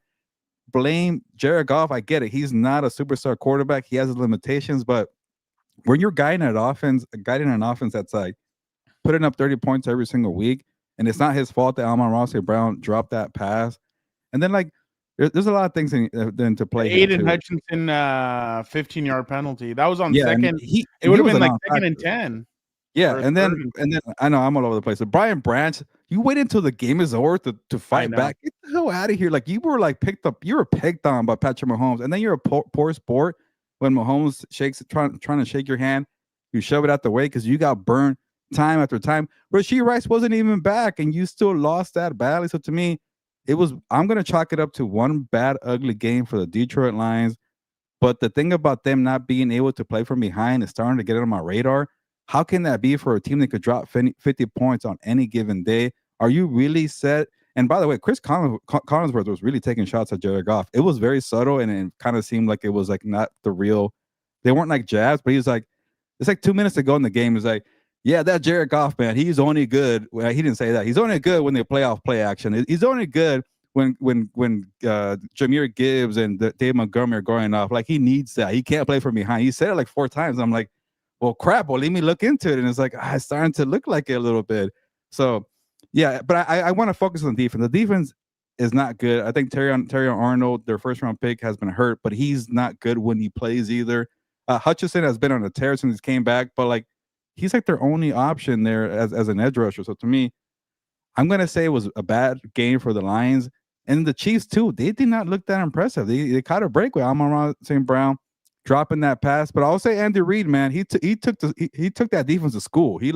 blame Jared Goff. I get it. He's not a superstar quarterback. He has his limitations. But when you're guiding an offense that's like putting up 30 points every single week, and it's not his fault that Amon-Ra St. Brown dropped that pass. And then there's a lot of things to play. Aiden Hutchinson 15-yard penalty. That was on second. It would have been like second and 10. Yeah, and then I know I'm all over the place. So Brian Branch, you wait until the game is over to fight back. Get the hell out of here! Like, you were picked up. You were picked on by Patrick Mahomes, and then you're a poor sport when Mahomes trying to shake your hand. You shove it out the way because you got burned time after time. Rashee Rice wasn't even back, and you still lost that badly. So to me, I'm going to chalk it up to one bad, ugly game for the Detroit Lions. But the thing about them not being able to play from behind is starting to get on my radar. How can that be for a team that could drop 50 points on any given day? Are you really set? And by the way, Chris Collinsworth was really taking shots at Jared Goff. It was very subtle, and it kind of seemed like it was not the real. They weren't like jabs, but he's like, it's like 2 minutes ago in the game. He's like, yeah, that Jared Goff, man, he's only good. Well, he didn't say that. He's only good when they play off play action. He's only good when Jahmyr Gibbs and Dave Montgomery are going off. Like, he needs that. He can't play from behind. He said it like 4 times. I'm like, well, crap. Well, let me look into it. And it's like, it's starting to look like it a little bit. So, yeah, but I want to focus on defense. The defense is not good. I think Terry Arnold, their first-round pick, has been hurt, but he's not good when he plays either. Hutchinson has been on a tear since he came back, but he's like their only option there as an edge rusher. So to me, I'm going to say it was a bad game for the Lions. And the Chiefs, too, they did not look that impressive. They caught a break with Amon-Ra St. Brown dropping that pass. But I'll say Andy Reid, man, he took that defense to school. He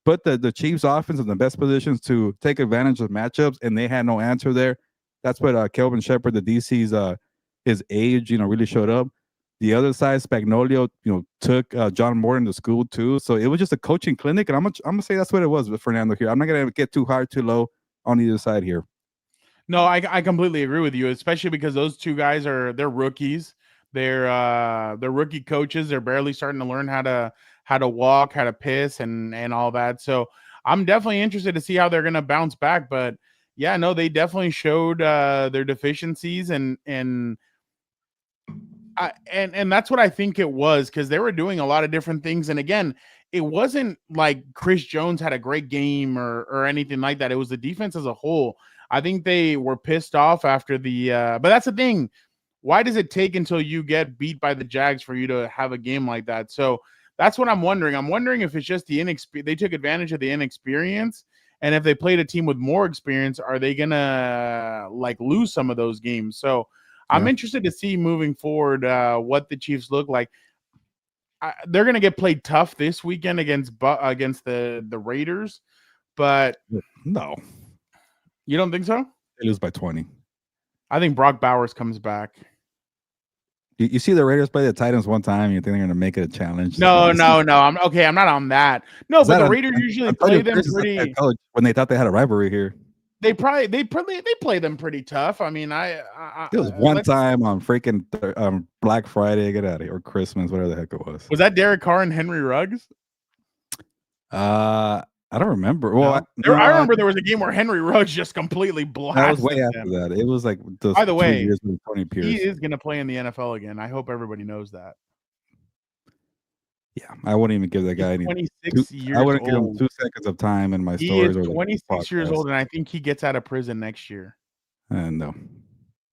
put the Chiefs offense in the best positions to take advantage of matchups, and they had no answer there. That's what Kelvin Shepard, the DC's his age, really showed up. The other side, Spagnuolo, took John Morton to school too. So it was just a coaching clinic, and I'm gonna say that's what it was with Fernando here. I'm not gonna get too high or too low on either side here. No, I completely agree with you, especially because those two guys they're rookies. They're rookie coaches. They're barely starting to learn how to walk, how to piss, and all that. So I'm definitely interested to see how they're gonna bounce back. But yeah, no, they definitely showed their deficiencies and that's what I think it was, because they were doing a lot of different things. And again, it wasn't like Chris Jones had a great game or anything like that. It was the defense as a whole. I think they were pissed off after but that's the thing. Why does it take until you get beat by the Jags for you to have a game like that? So that's what I'm wondering. I'm wondering if it's just they took advantage of the inexperience. And if they played a team with more experience, are they going to lose some of those games? So I'm interested to see moving forward what the Chiefs look like. They're going to get played tough this weekend against the Raiders, but no, you don't think so? They lose by 20. I think Brock Bowers comes back. You see the Raiders play the Titans one time, you think they're going to make it a challenge? No. I'm not on that. No, but the Raiders usually play them pretty. When they thought they had a rivalry here, they play them pretty tough. I mean, it was one time on freaking Black Friday, get out of here, or Christmas, whatever the heck it was. Was that Derek Carr and Henry Ruggs? I don't remember. Well, no. I remember there was a game where Henry Ruggs just completely blasted. That was way after that. It was like by the way, years with Tony Pierce. He is going to play in the NFL again. I hope everybody knows that. Yeah, I wouldn't even give that guy 26 years I wouldn't old. give him 2 seconds of time in my he stories. He is 26 years old, and I think he gets out of prison next year. No.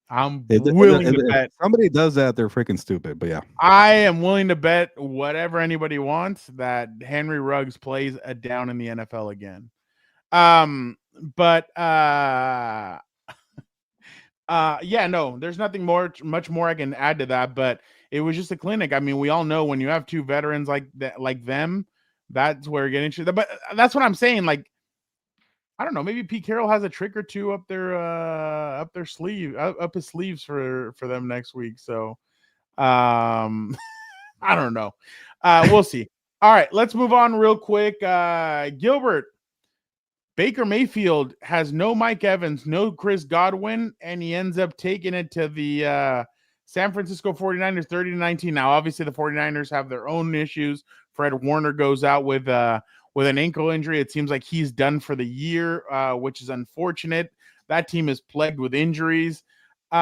I'm willing to bet. If somebody does that, they're freaking stupid. But yeah, I am willing to bet whatever anybody wants that Henry Ruggs plays down in the NFL again. There's nothing much more I can add to that, but it was just a clinic. I mean, we all know when you have two veterans like that, like them, that's where you're getting into. But that's what I'm saying. Like, I don't know, maybe Pete Carroll has a trick or two up his sleeves for them next week. So, I don't know. We'll see. All right, let's move on real quick. Gilbert, Baker Mayfield has no Mike Evans, no Chris Godwin, and he ends up taking it to the San Francisco 49ers 30-19. Now, obviously, the 49ers have their own issues. Fred Warner goes out with an ankle injury. It seems like he's done for the year, which is unfortunate. That team is plagued with injuries. They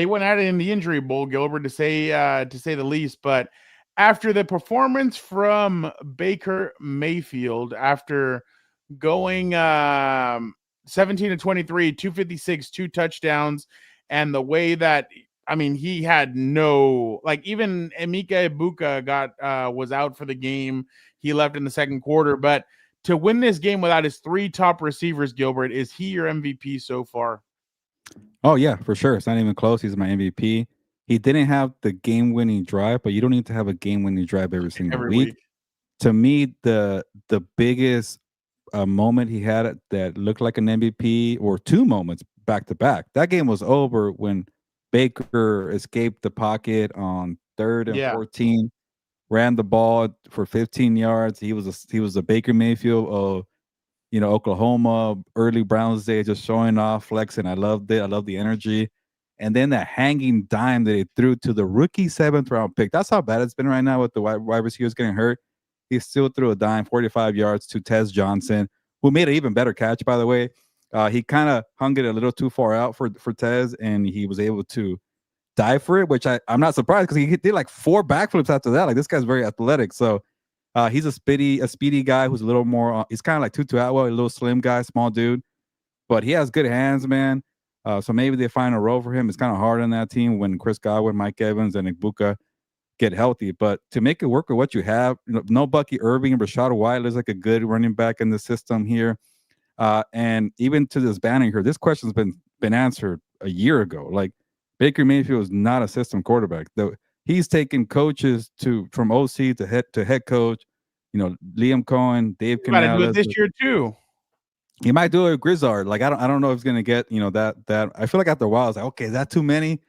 went at it in the Injury Bowl, Gilbert, to say the least. But after the performance from Baker Mayfield, after going 17-23, 256, 2 touchdowns, and the way that, I mean, he had even Emeka Egbuka was out for the game. He left in the second quarter. But to win this game without his 3 top receivers, Gilbert, is he your MVP so far? Oh, yeah, for sure. It's not even close. He's my MVP. He didn't have the game-winning drive, but you don't need to have a game-winning drive every single week. To me, the biggest moment he had that looked like an MVP, or 2 moments back-to-back, that game was over when Baker escaped the pocket on 3rd and 14, ran the ball for 15 yards. He was a Baker Mayfield of Oklahoma early Browns day, just showing off, flexing. I loved it. I love the energy. And then that hanging dime that he threw to the rookie 7th round pick. That's how bad it's been right now with the wide receivers getting hurt. He still threw a dime 45 yards to Tez Johnson, who made an even better catch, by the way. He kind of hung it a little too far out for Tez, and he was able to dive for it, which I'm not surprised because he did like 4 backflips after that. Like, this guy's very athletic. So he's a speedy guy who's a little more, he's kind of like Tutu Atwell, a little slim guy, small dude, but he has good hands, man. So maybe they find a role for him. It's kind of hard on that team when Chris Godwin, Mike Evans, and Egbuka get healthy. But to make it work with what you have, no Bucky Irving, Rashad White looks like a good running back in the system here. And even to this banning here, this question's been answered a year ago. Like, Baker Mayfield is not a system quarterback. He's taken coaches from OC to head coach. Liam Cohen, Dave Canales. Do it this year too. He might do it with Grizzard. Like, I don't know if he's gonna get that. I feel like after a while, it's like, okay, is that too many?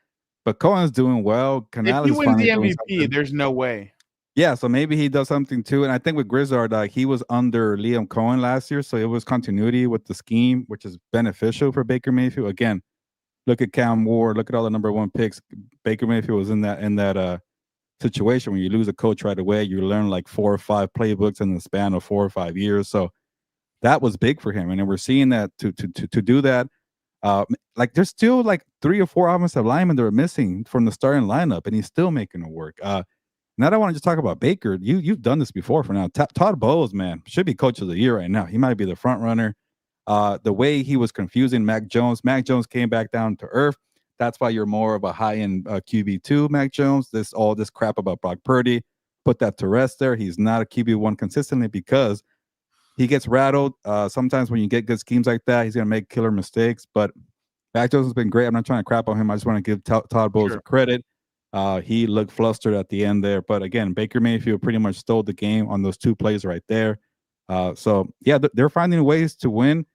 But Cohen's doing well. Canales, if he wins the MVP, there's no way. Yeah, so maybe he does something too. And I think with Grizzard, he was under Liam Cohen last year, so it was continuity with the scheme, which is beneficial for Baker Mayfield. Again, look at Cam Ward, look at all the number 1 picks. Baker Mayfield was in that situation when you lose a coach right away. You learn like 4 or 5 playbooks in the span of 4 or 5 years. So that was big for him, and then we're seeing that to do that. Like, there's still like 3 or 4 offensive linemen that are missing from the starting lineup, and he's still making it work. Now, I don't want to just talk about Baker. You've done this before. For now, Todd Bowles, man, should be coach of the year right now. He might be the front runner. The way he was confusing Mac Jones came back down to earth. That's why you're more of a high-end QB2, Mac Jones. All this crap about Brock Purdy, put that to rest there. He's not a QB1 consistently because he gets rattled. Sometimes when you get good schemes like that, he's going to make killer mistakes. But Mac Jones has been great. I'm not trying to crap on him. I just want to give Todd Bowles credit. He looked flustered at the end there. But again, Baker Mayfield pretty much stole the game on those 2 plays right there. So, yeah, they're finding ways to win.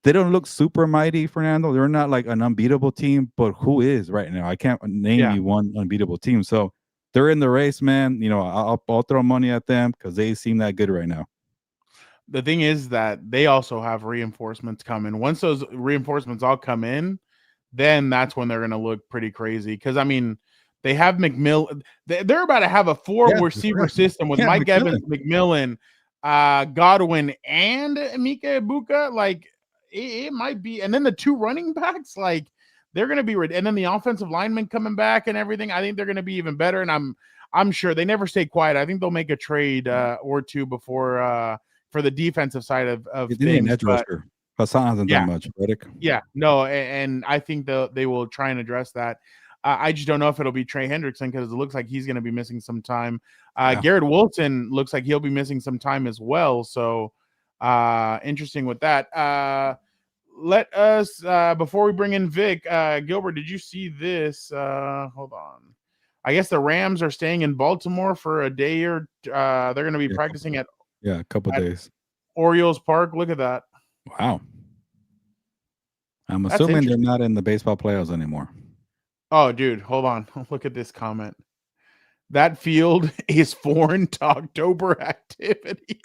They don't look super mighty, Fernando. They're not like an unbeatable team, but who is right now? I can't name you one unbeatable team. So they're in the race, man. You know, I'll throw money at them because they seem that good right now. The thing is that they also have reinforcements coming. Once those reinforcements all come in, then that's when they're going to look pretty crazy. Because, I mean, they have McMillan. They're about to have a 4-receiver system with Mike Evans, McMillan, Godwin, and Mika Ibuka. Like, it might be. And then the 2 running backs, like, they're going to be – and then the offensive linemen coming back and everything. I think they're going to be even better. And I'm sure they never stay quiet. I think they'll make a trade or 2 before for the defensive side of things. Hassan hasn't done much. Riddick. Yeah, no, and I think they will try and address that. I just don't know if it'll be Trey Hendrickson because it looks like he's going to be missing some time. Garrett Wilson looks like he'll be missing some time as well. So interesting with that. Let us, before we bring in Vic, Gilbert, did you see this? Hold on. I guess the Rams are staying in Baltimore for a day or they're going to be practicing at a couple days. Orioles Park. Look at that. Wow. I'm assuming they're not in the baseball playoffs anymore. Oh, dude, hold on. Look at this comment. That field is foreign to October activity.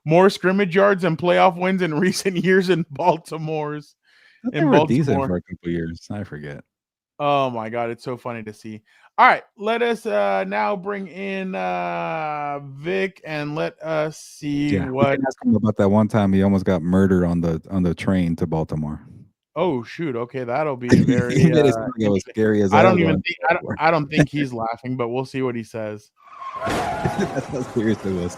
More scrimmage yards and playoff wins in recent years in Baltimore's. They were decent for a couple years. I forget. Oh my God, it's so funny to see. All right, let us now bring in Vic and let us see what. Ask him about that one time he almost got murdered on the train to Baltimore. Oh shoot! Okay, that'll be very. Scary as I don't think he's laughing, but we'll see what he says. That's how serious it was.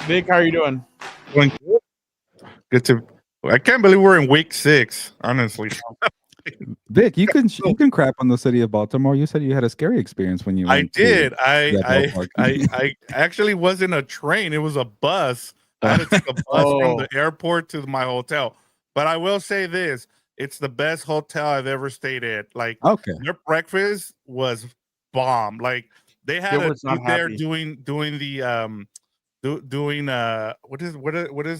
Vic, how are you doing? Doing good. I can't believe we're in week 6. Honestly, Vic, you can crap on the city of Baltimore. You said you had a scary experience when you. I did. I actually wasn't a train. It was a bus. I had to take a bus from the airport to my hotel. But I will say this: it's the best hotel I've ever stayed at. Like, their breakfast was bomb. Like, they had a dude there doing the what is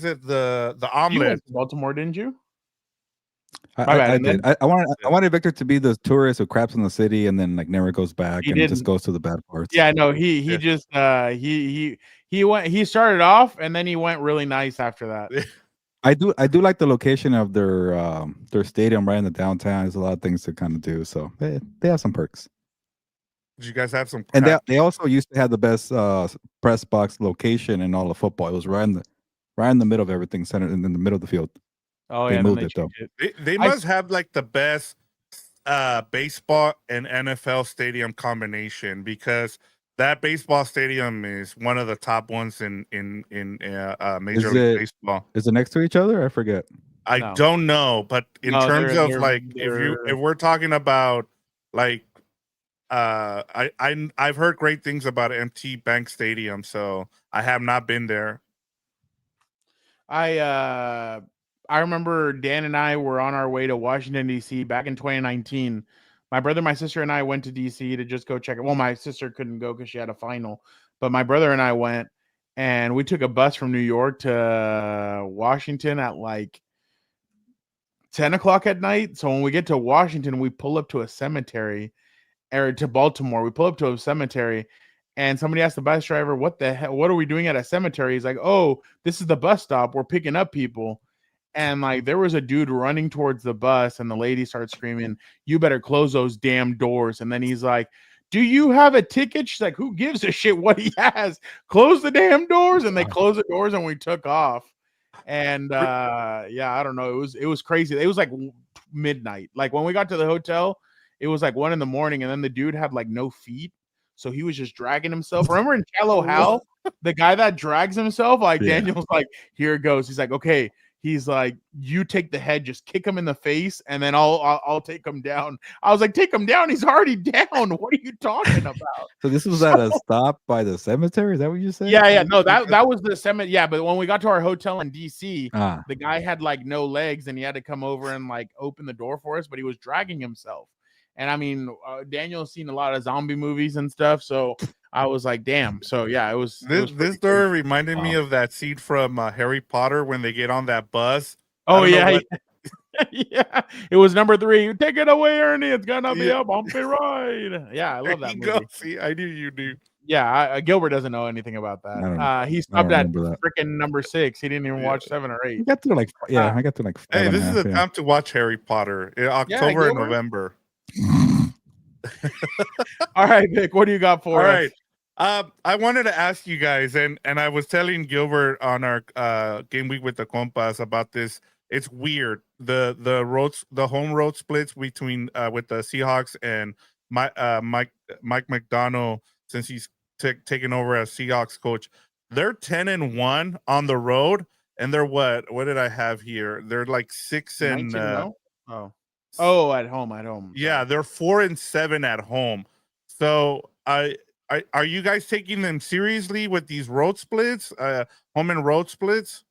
it the omelet. You went to Baltimore, didn't you? I did. I wanted Victor to be the tourist who craps in the city and then like never goes back just goes to the bad parts. Yeah, no, he just he started off and then he went really nice after that. I do like the location of their stadium right in the downtown. There's a lot of things to kind of do, so they have some perks. Did you guys have some? And they also used to have the best press box location in all of football. It was right in the middle of everything, centered in the middle of the field. Oh, they moved it though. They must have like the best baseball and NFL stadium combination, because that baseball stadium is one of the top ones in Major League Baseball. Is it next to each other? I forget. I don't know, but in terms of like if we're talking about like I've heard great things about MT Bank Stadium, so I have not been there. I remember Dan and I were on our way to Washington, D.C. back in 2019. My brother, my sister, and I went to D.C. to just go check it. Well, my sister couldn't go because she had a final, but my brother and I went, and we took a bus from New York to Washington at like 10 o'clock at night. So when we get to Washington, we pull up to a cemetery, or to Baltimore. We pull up to a cemetery, and somebody asked the bus driver, "What the hell? What are we doing at a cemetery?" He's like, "Oh, this is the bus stop. We're picking up people." And like there was a dude running towards the bus, and the lady starts screaming, "You better close those damn doors!" And then he's like, "Do you have a ticket?" She's like, "Who gives a shit what he has? Close the damn doors!" And they closed the doors, and we took off. And I don't know. It was crazy. It was like midnight. Like when we got to the hotel, it was like 1 a.m, and then the dude had like no feet, so he was just dragging himself. Remember in Shallow Hal, the guy that drags himself? Like Daniel's like, "Here it goes." He's like, "Okay." he's like, you take the head, just kick him in the face, and then I'll take him down. I was like, take him down. He's already down. What are you talking about? So this was at a stop by the cemetery. Is that what you said? Yeah. No, that was the cemetery. Yeah, but when we got to our hotel in DC, Ah. the guy had like no legs, and he had to come over and like open the door for us, but he was dragging himself. And I mean, Daniel's seen a lot of zombie movies and stuff, so I was like, damn. So yeah, it was. This story reminded me of that scene from Harry Potter when they get on that bus. Oh yeah, yeah. It was number 3. Take it away, Ernie. It's gonna be a bumpy ride. Yeah, I love that movie. Go. See, I knew you do. Yeah, Gilbert doesn't know anything about that. He stopped at freaking number 6. He didn't even watch 7 or 8. I got to like I got to like 5. Hey, this is the time to watch Harry Potter in October and November. All right, Vic, what do you got for us? All right. I wanted to ask you guys, and I was telling Gilbert on our game week with the Compas about this. It's weird. The home road splits between with the Seahawks and Mike McDonald, since he's taken over as Seahawks coach. They're 10-1 on the road, and they're what did I have here? They're like 6 and at home. Yeah, they're 4-7 at home. So are you guys taking them seriously with these road splits, home and road splits?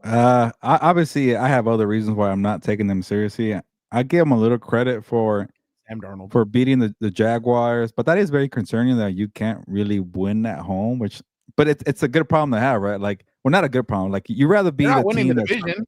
Obviously, I have other reasons why I'm not taking them seriously. I give them a little credit for Sam Darnold for beating the Jaguars, but that is very concerning that you can't really win at home. But it's a good problem to have, right? Like, well, not a good problem. Like, you rather be the winning team the division.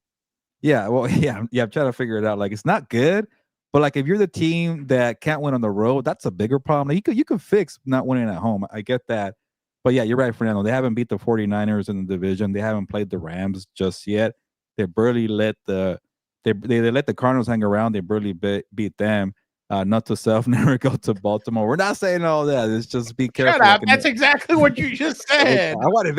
Yeah, well, yeah. I'm trying to figure it out. Like, it's not good, but like if you're the team that can't win on the road, that's a bigger problem. Like, you could fix not winning at home. I get that. But yeah, you're right, Fernando. They haven't beat the 49ers in the division. They haven't played the Rams just yet. They barely let they let the Cardinals hang around. They barely beat them. Not to self, never go to Baltimore. We're not saying all that. It's just be careful. Shut up. That's exactly what you just said. I wanted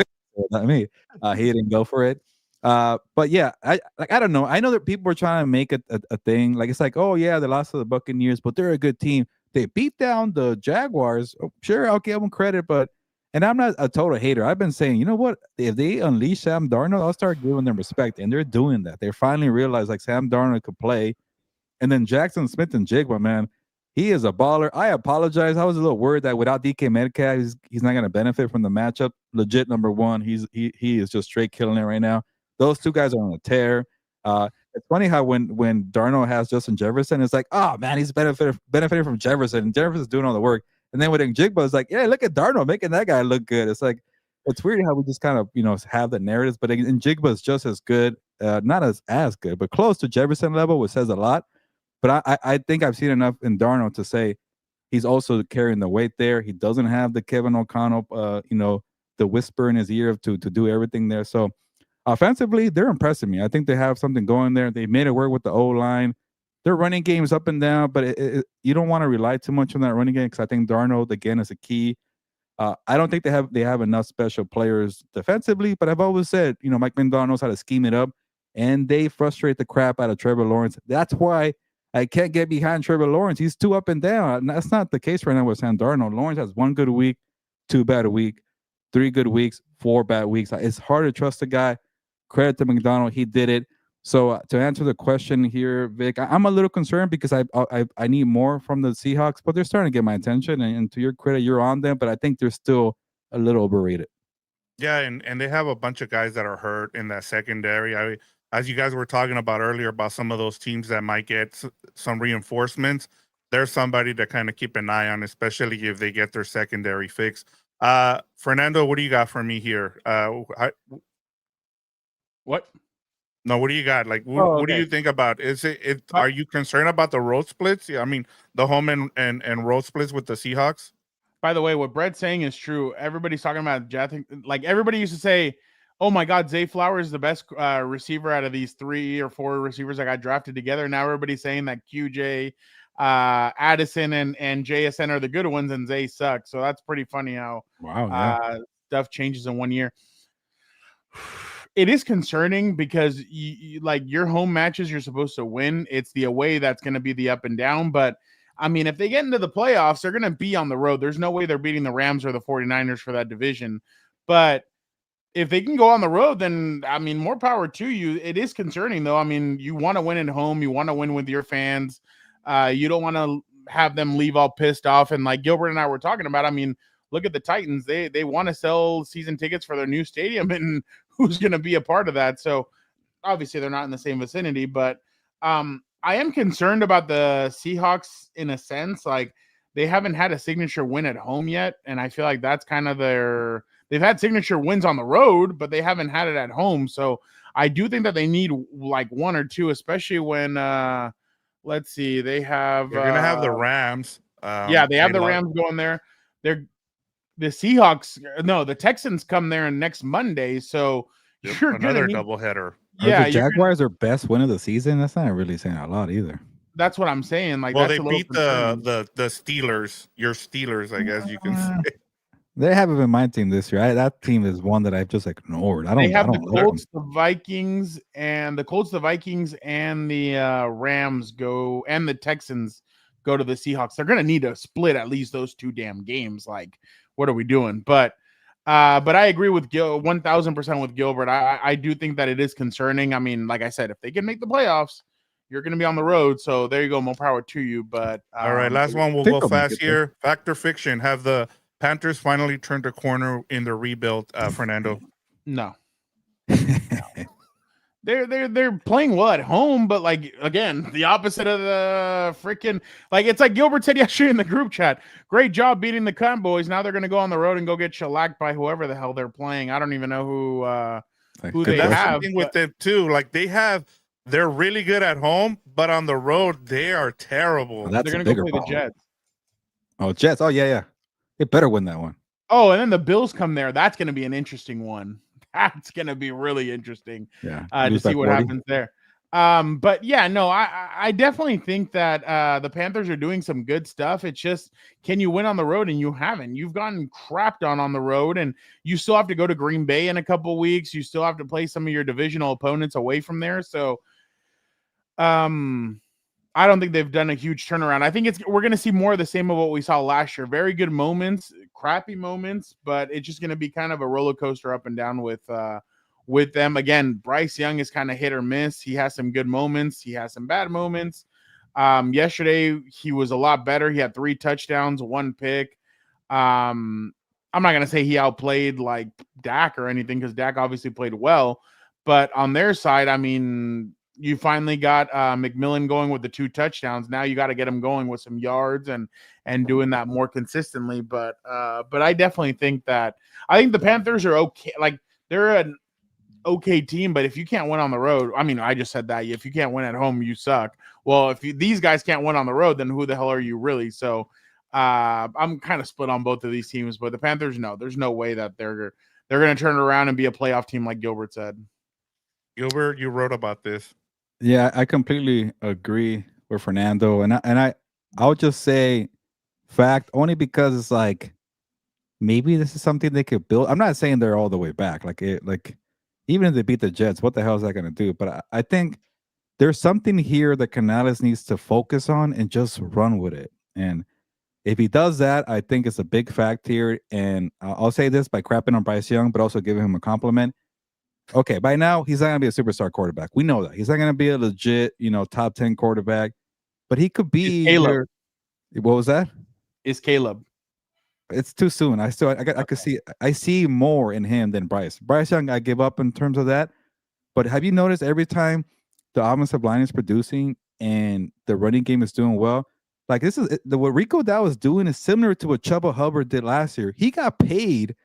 not me. He didn't go for it. But yeah, I don't know. I know that people are trying to make a thing. Like, it's like, oh yeah, they lost to the Buccaneers, but they're a good team. They beat down the Jaguars. Oh, sure, I'll give them credit, but and I'm not a total hater. I've been saying, you know what? If they unleash Sam Darnold, I'll start giving them respect, and they're doing that. They finally realized like Sam Darnold could play, and then Jackson Smith and Jigba, man, he is a baller. I apologize. I was a little worried that without DK Metcalf, he's not going to benefit from the matchup. Legit number one. He is just straight killing it right now. Those two guys are on a tear. It's funny how when Darnold has Justin Jefferson, it's like, oh man, he's benefiting from Jefferson, and Jefferson's doing all the work. And then with Njigba, it's like, yeah, look at Darnold making that guy look good. It's like, it's weird how we just kind of, have the narratives, but Njigba is just as good, not as good, but close to Jefferson level, which says a lot. But I think I've seen enough in Darnold to say he's also carrying the weight there. He doesn't have the Kevin O'Connell, the whisper in his ear to do everything there. So offensively, they're impressing me. I think they have something going there. They made it work with the O-line. Their running game's up and down, but you don't want to rely too much on that running game because I think Darnold, again, is a key. I don't think they have enough special players defensively, but I've always said, Mike McDonald knows how to scheme it up, and they frustrate the crap out of Trevor Lawrence. That's why I can't get behind Trevor Lawrence. He's too up and down. And that's not the case right now with Sam Darnold. Lawrence has 1 good week, 2 bad a week, 3 good weeks, 4 bad weeks. It's hard to trust the guy. Credit to McDonald. He did it. So to answer the question here, Vic, I'm a little concerned because I need more from the Seahawks, but they're starting to get my attention. And to your credit, you're on them, but I think they're still a little overrated. Yeah, and they have a bunch of guys that are hurt in that secondary. As you guys were talking about earlier about some of those teams that might get some reinforcements, there's somebody to kind of keep an eye on, especially if they get their secondary fixed. Fernando, what do you got for me here? What? No, what do you got? Like, what do you think about? Are you concerned about the road splits? Yeah, I mean, the home and road splits with the Seahawks. By the way, what Brett's saying is true. Everybody's talking about like everybody used to say, "Oh my God, Zay Flowers is the best receiver out of these 3 or 4 receivers that got drafted together." Now everybody's saying that QJ, Addison, and JSN are the good ones, and Zay sucks. So that's pretty funny how stuff changes in 1 year. It is concerning because like your home matches you're supposed to win. It's the away that's going to be the up and down. But I mean, if they get into the playoffs, they're going to be on the road. There's no way they're beating the Rams or the 49ers for that division. But if they can go on the road, then I mean, more power to you. It is concerning though. I mean, you want to win at home, you want to win with your fans. You don't want to have them leave all pissed off. And like Gilbert and I were talking about, I mean, look at the Titans. They want to sell season tickets for their new stadium, and who's going to be a part of that? So obviously they're not in the same vicinity, but I am concerned about the Seahawks in a sense. Like they haven't had a signature win at home yet, and I feel like that's kind of they've had signature wins on the road, but they haven't had it at home. So I do think that they need like one or two, especially when let's see, they have you're gonna have the Rams. They have the Rams going there. They're the Seahawks. No, the Texans come there next Monday. So you're another doubleheader. Yeah, the Jaguars are best win of the season. That's not really saying a lot either. That's what I'm saying. Like, well, that's they beat the Steelers. Your Steelers, I guess you can say. They haven't been my team this year. That team is one that I've just ignored. They have the Colts, the Vikings, and the Rams go, and the Texans go to the Seahawks. They're going to need to split at least those two damn games. Like, what are we doing? But I agree with 1,000% with Gilbert. I do think that it is concerning. I mean, like I said, if they can make the playoffs, you're going to be on the road. So there you go. More power to you. But all right, last one. We'll go fast here. Fact or fiction? Have the Panthers finally turned a corner in the rebuild, Fernando? No. They're playing well at home, but like again, the opposite of the freaking like it's like Gilbert said yesterday in the group chat. Great job beating the Cowboys. Now they're gonna go on the road and go get shellacked by whoever the hell they're playing. I don't even know who they have. With them too, like they're really good at home, but on the road they are terrible. Well, they're gonna go play the Jets. Oh, Jets! Oh yeah. They better win that one. Oh, and then the Bills come there. That's going to be an interesting one. That's going to be really interesting to see what happens there. But yeah, no, I definitely think that the Panthers are doing some good stuff. It's just, can you win on the road? And you haven't. You've gotten crapped on the road, and you still have to go to Green Bay in a couple of weeks. You still have to play some of your divisional opponents away from there. So, I don't think they've done a huge turnaround. I think we're going to see more of the same of what we saw last year. Very good moments, crappy moments, but it's just going to be kind of a roller coaster up and down with them. Again, Bryce Young is kind of hit or miss. He has some good moments. He has some bad moments. Yesterday, he was a lot better. He had 3 touchdowns, 1 pick. I'm not going to say he outplayed like Dak or anything because Dak obviously played well. But on their side, I mean, you finally got McMillan going with the 2 touchdowns. Now you got to get him going with some yards and doing that more consistently. But I definitely think the Panthers are okay. Like they're an okay team, but if you can't win on the road, I mean, I just said that if you can't win at home, you suck. Well, if these guys can't win on the road, then who the hell are you really? So I'm kind of split on both of these teams, but the Panthers, no, there's no way that they're going to turn it around and be a playoff team like Gilbert said. Gilbert, you wrote about this. Yeah, I completely agree with Fernando, and I'll just say fact only because it's like maybe this is something they could build. I'm not saying they're all the way back, like even if they beat the Jets, what the hell is that going to do? But I think there's something here that Canales needs to focus on and just run with it. And if he does that, I think it's a big fact here. And I'll say this by crapping on Bryce Young, but also giving him a compliment. Okay, by now he's not gonna be a superstar quarterback. We know that he's not gonna be a legit, top 10 quarterback, but he could be. Caleb. What was that? Is Caleb? It's too soon. I could see. I see more in him than Bryce. Bryce Young, I give up in terms of that. But have you noticed every time the offensive line is producing and the running game is doing well? Like what Rico Dow is doing is similar to what Chuba Hubbard did last year. He got paid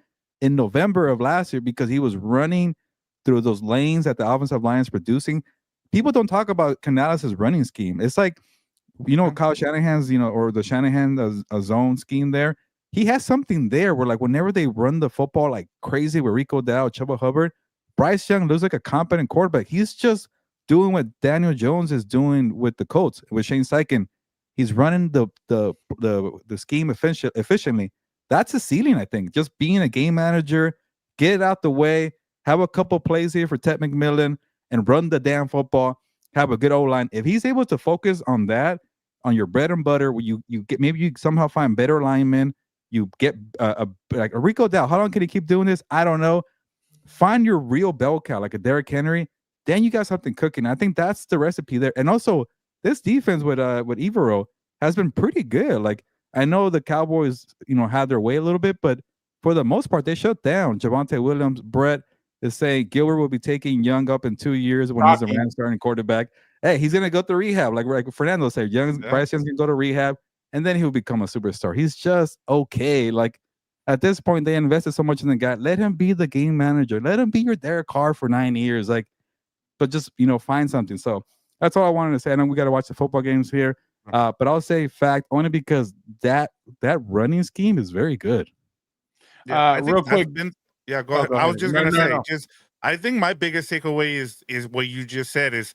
in November of last year because he was running through those lanes that the offensive line is producing. People don't talk about Canales' running scheme. It's like, Kyle Shanahan's, or the Shanahan zone scheme there. He has something there where, like, whenever they run the football like crazy with Rico Dow, Chuba Hubbard, Bryce Young looks like a competent quarterback. He's just doing what Daniel Jones is doing with the Colts, with Shane Steichen. He's running the scheme efficiently. That's a ceiling, I think. Just being a game manager, get it out the way, have a couple plays here for Ted McMillan, and run the damn football. Have a good O-line. If he's able to focus on that, on your bread and butter, where you get, maybe you somehow find better linemen. You get like a Rico Dow. How long can he keep doing this? I don't know. find your real bell cow, like a Derrick Henry, then you got something cooking. I think that's the recipe there. And also, this defense with Evero has been pretty good. Like, I know the Cowboys, had their way a little bit, but for the most part, they shut down. Javonte Williams, Brett is saying Gilbert will be taking Young up in 2 years when he's a Rams starting quarterback. Hey, he's gonna go to rehab, like Fernando said. Bryce Young can go to rehab, and then he'll become a superstar. He's just okay. Like, at this point, they invested so much in the guy. Let him be the game manager. Let him be your Derek Carr for 9 years. Like, but just find something. So that's all I wanted to say. I know we got to watch the football games here, but I'll say fact only because that running scheme is very good. Yeah, real quick. Go ahead. I was just gonna say, I think my biggest takeaway is what you just said is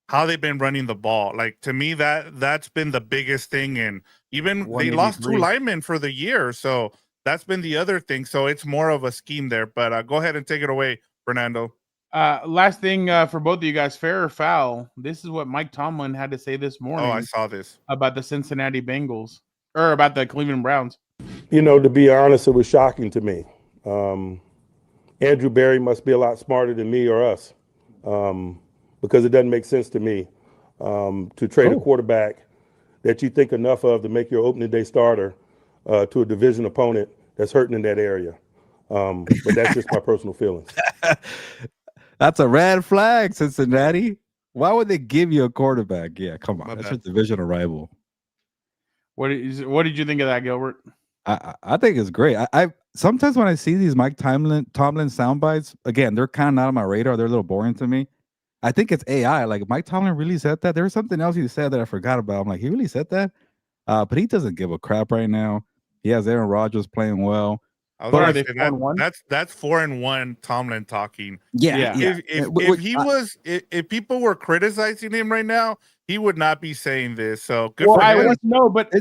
how they've been running the ball. Like, to me, that's been the biggest thing. And even they lost 2 linemen for the year, so that's been the other thing. So it's more of a scheme there. But go ahead and take it away, Fernando. Last thing for both of you guys, fair or foul? This is what Mike Tomlin had to say this morning. Oh, I saw this about the Cincinnati Bengals or about the Cleveland Browns. To be honest, it was shocking to me. Andrew Berry must be a lot smarter than me or us, because it doesn't make sense to me to trade a quarterback that you think enough of to make your opening day starter to a division opponent that's hurting in that area. But that's just my personal feelings. That's a red flag, Cincinnati. Why would they give you a quarterback? Yeah, come on. That's a divisional rival. What did you think of that, Gilbert? I think it's great. I sometimes when I see these Mike Tomlin sound bites, again, they're kind of not on my radar. They're a little boring to me. I think it's AI. Like, Mike Tomlin really said that. There was something else he said that I forgot about. I'm like, he really said that? But he doesn't give a crap right now. He has Aaron Rodgers playing well. That's 4-1 Tomlin talking. Yeah. If people were criticizing him right now, he would not be saying this. So good for him.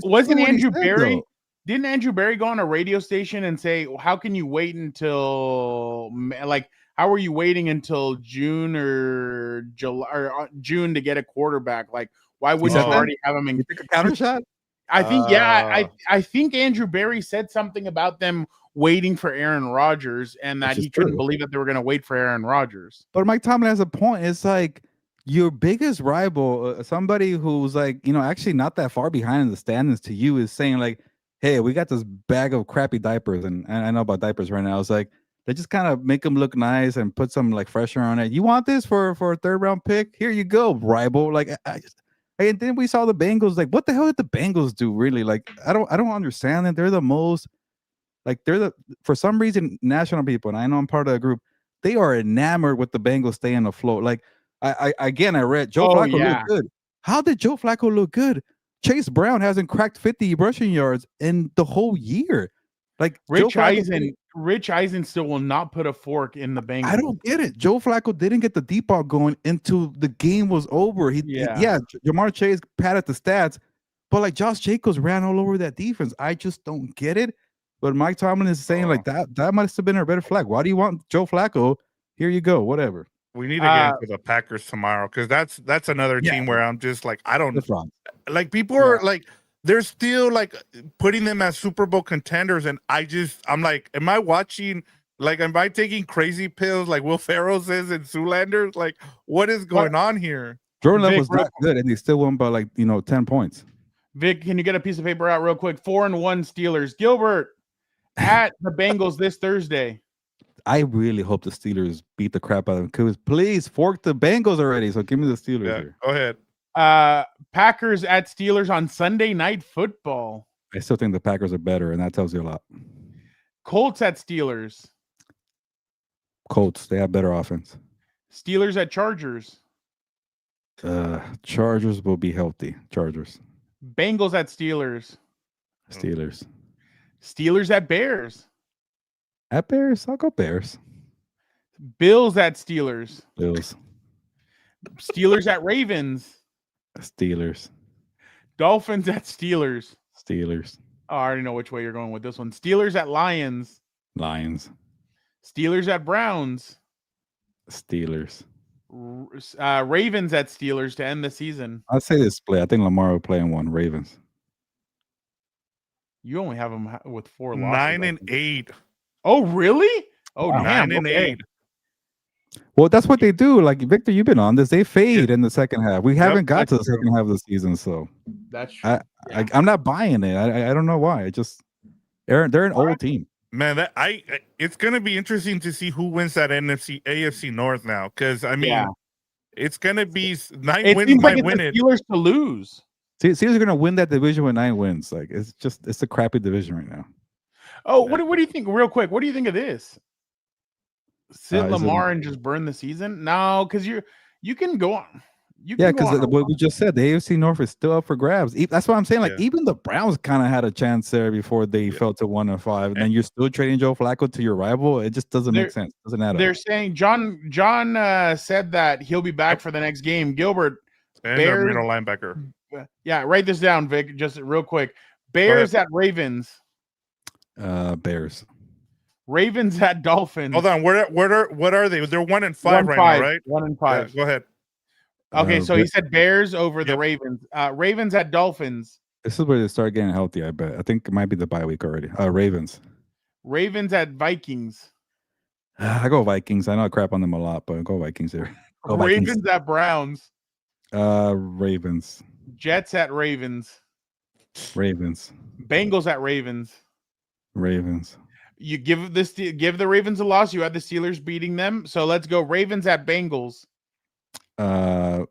Wasn't Andrew Berry? Didn't Andrew Berry go on a radio station and say, "How can you wait until how are you waiting until June or July or June to get a quarterback? Like, why wouldn't you already have him in a counter shot?" I think I think Andrew Berry said something about them waiting for Aaron Rodgers and that he couldn't believe that they were going to wait for Aaron Rodgers. But Mike Tomlin has a point. It's like your biggest rival, somebody who's actually not that far behind in the standings to you, is saying like, hey, we got this bag of crappy diapers, and I know about diapers right now. It's like they just kind of make them look nice and put some like freshener on it. You want this for a 3rd round pick? Here you go, rival. Like, and then we saw the Bengals. Like, what the hell did the Bengals do? Really? Like, I don't understand that. They're the most, like, for some reason, national people, and I know I'm part of the group, they are enamored with the Bengals staying afloat. Like, I read Joe Flacco looked good. How did Joe Flacco look good? Chase Brown hasn't cracked 50 rushing yards in the whole year. Like, Rich Eisen still will not put a fork in the Bengals. I don't get it. Joe Flacco didn't get the deep ball going until the game was over. Jamar Chase padded the stats, but like Josh Jacobs ran all over that defense. I just don't get it. But Mike Tomlin is saying like that must have been a better flag. Why do you want Joe Flacco? Here you go. Whatever. We need to get into the Packers tomorrow, because that's another team where I'm just like, I don't like, people are like, they're still like putting them as Super Bowl contenders, and I'm like, am I taking crazy pills like Will Ferrell says in Zoolander? Like, what is going on here? Jordan Love was not good, and they still won by 10 points. Vic, can you get a piece of paper out real quick? 4-1 Steelers. Gilbert at the Bengals this Thursday. I really hope the Steelers beat the crap out of them. Please fork the Bengals already. So give me the Steelers here. Go ahead. Packers at Steelers on Sunday Night Football. I still think the Packers are better, and that tells you a lot. Colts at Steelers. Colts, they have better offense. Steelers at Chargers. Chargers will be healthy. Chargers. Bengals at Steelers. Steelers. Steelers at Bears. At Bears? I'll go Bears. Bills at Steelers. Bills. Steelers at Ravens. Steelers. Dolphins at Steelers. Steelers. Oh, I already know which way you're going with this one. Steelers at Lions. Lions. Steelers at Browns. Steelers. Ravens at Steelers to end the season. I'll say this split. I think Lamar will play in one. Ravens. You only have them with 4 losses. 9-8. Oh, really? Oh, wow. damn. 9-8. Well, that's what they do. Like Victor, you've been on this. They fade in the second half. We haven't got to the second half of the season, so that's true. I'm not buying it. I don't know why. They're an old team. Man, it's gonna be interesting to see who wins that AFC North now, because I mean, it's gonna be 9 wins might win it. Steelers to lose. Steelers are gonna win that division with 9 wins. Like it's a crappy division right now. Oh, what do you think? Real quick, what do you think of this? Sit Lamar and just burn the season? No, because you can go on. Because what we just said, the AFC North is still up for grabs. That's what I'm saying. Like even the Browns kind of had a chance there before they fell to 1-5, and then you're still trading Joe Flacco to your rival. It just doesn't make sense. Doesn't add up. They're saying John said that he'll be back for the next game. Gilbert, and Bears, middle linebacker. Yeah, write this down, Vic. Just real quick. Bears at Ravens. Bears. Ravens at Dolphins. Hold on. What are they? They're 1-5 right now, right? 1-5. Yeah, go ahead. Okay, so he said Bears over the Ravens. Ravens at Dolphins. This is where they start getting healthy, I bet. I think it might be the bye week already. Ravens. Ravens at Vikings. I go Vikings. I know I crap on them a lot, but I go Vikings here. Ravens at Browns. Ravens. Jets at Ravens. Ravens. Bengals at Ravens. Ravens. You give the Ravens a loss. You had the Steelers beating them. So let's go Ravens at Bengals. I'll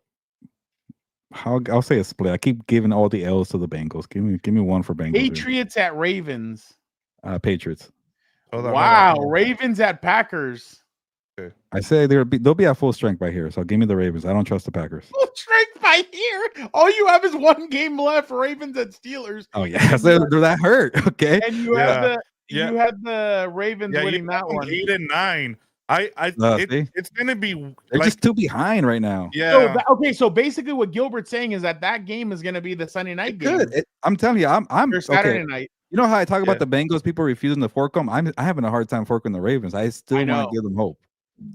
say a split. I keep giving all the L's to the Bengals. Give me one for Bengals. Patriots at Ravens. Patriots. Wow, Ravens at Packers. Okay. I say they'll be at full strength by here. So give me the Ravens. I don't trust the Packers. Full strength by here. All you have is one game left. Ravens at Steelers. Oh yeah, they're that hurt. Okay. And you had the Ravens winning that one. 8-9. It's gonna be. They're just too behind right now. Yeah. So basically, what Gilbert's saying is that game is gonna be the Sunday night game. I'm telling you, I'm Saturday night. You know how I talk about the Bengals, people refusing to fork them? I'm having a hard time forking the Ravens. I still want to give them hope.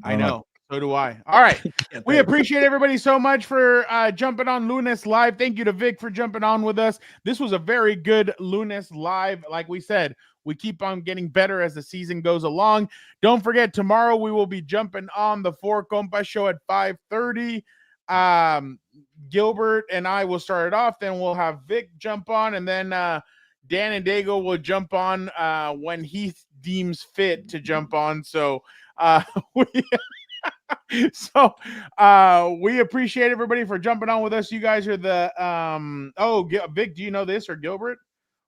I know. So do I. All right. We appreciate everybody so much for jumping on Lunes Live. Thank you to Vic for jumping on with us. This was a very good Lunes Live. Like we said, we keep on getting better as the season goes along. Don't forget, tomorrow we will be jumping on the Four Compas show at 5:30. Gilbert and I will start it off. Then we'll have Vic jump on, and then Dan and Dago will jump on when he deems fit to jump on. So we appreciate everybody for jumping on with us. You guys are the Vic, do you know this, or Gilbert?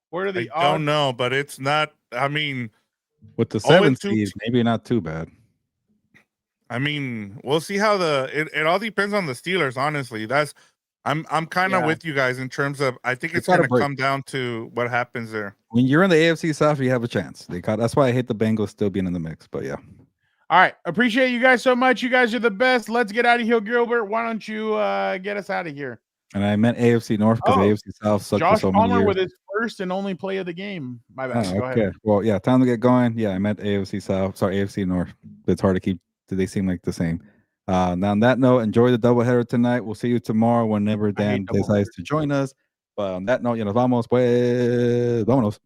What are the odds? I don't know, but it's not. I mean, with the 7th seed, maybe not too bad. I mean, we'll see how it all depends on the Steelers. Honestly, I'm kind of with you guys in terms of I think it's going to come down to what happens there. When you're in the AFC South, you have a chance. That's why I hate the Bengals still being in the mix. But yeah. All right. Appreciate you guys so much. You guys are the best. Let's get out of here, Gilbert. Why don't you get us out of here? And I meant AFC North because AFC South sucked Josh for so many Palmer years. with his first and only play of the game. My bad. Go okay. ahead. Well, yeah, time to get going. Yeah, I meant AFC South. Sorry, AFC North. It's hard to keep. They seem like the same. Now, on that note, enjoy the doubleheader tonight. We'll see you tomorrow whenever Dan decides to join us. But on that note, nos vamos, pues, vámonos.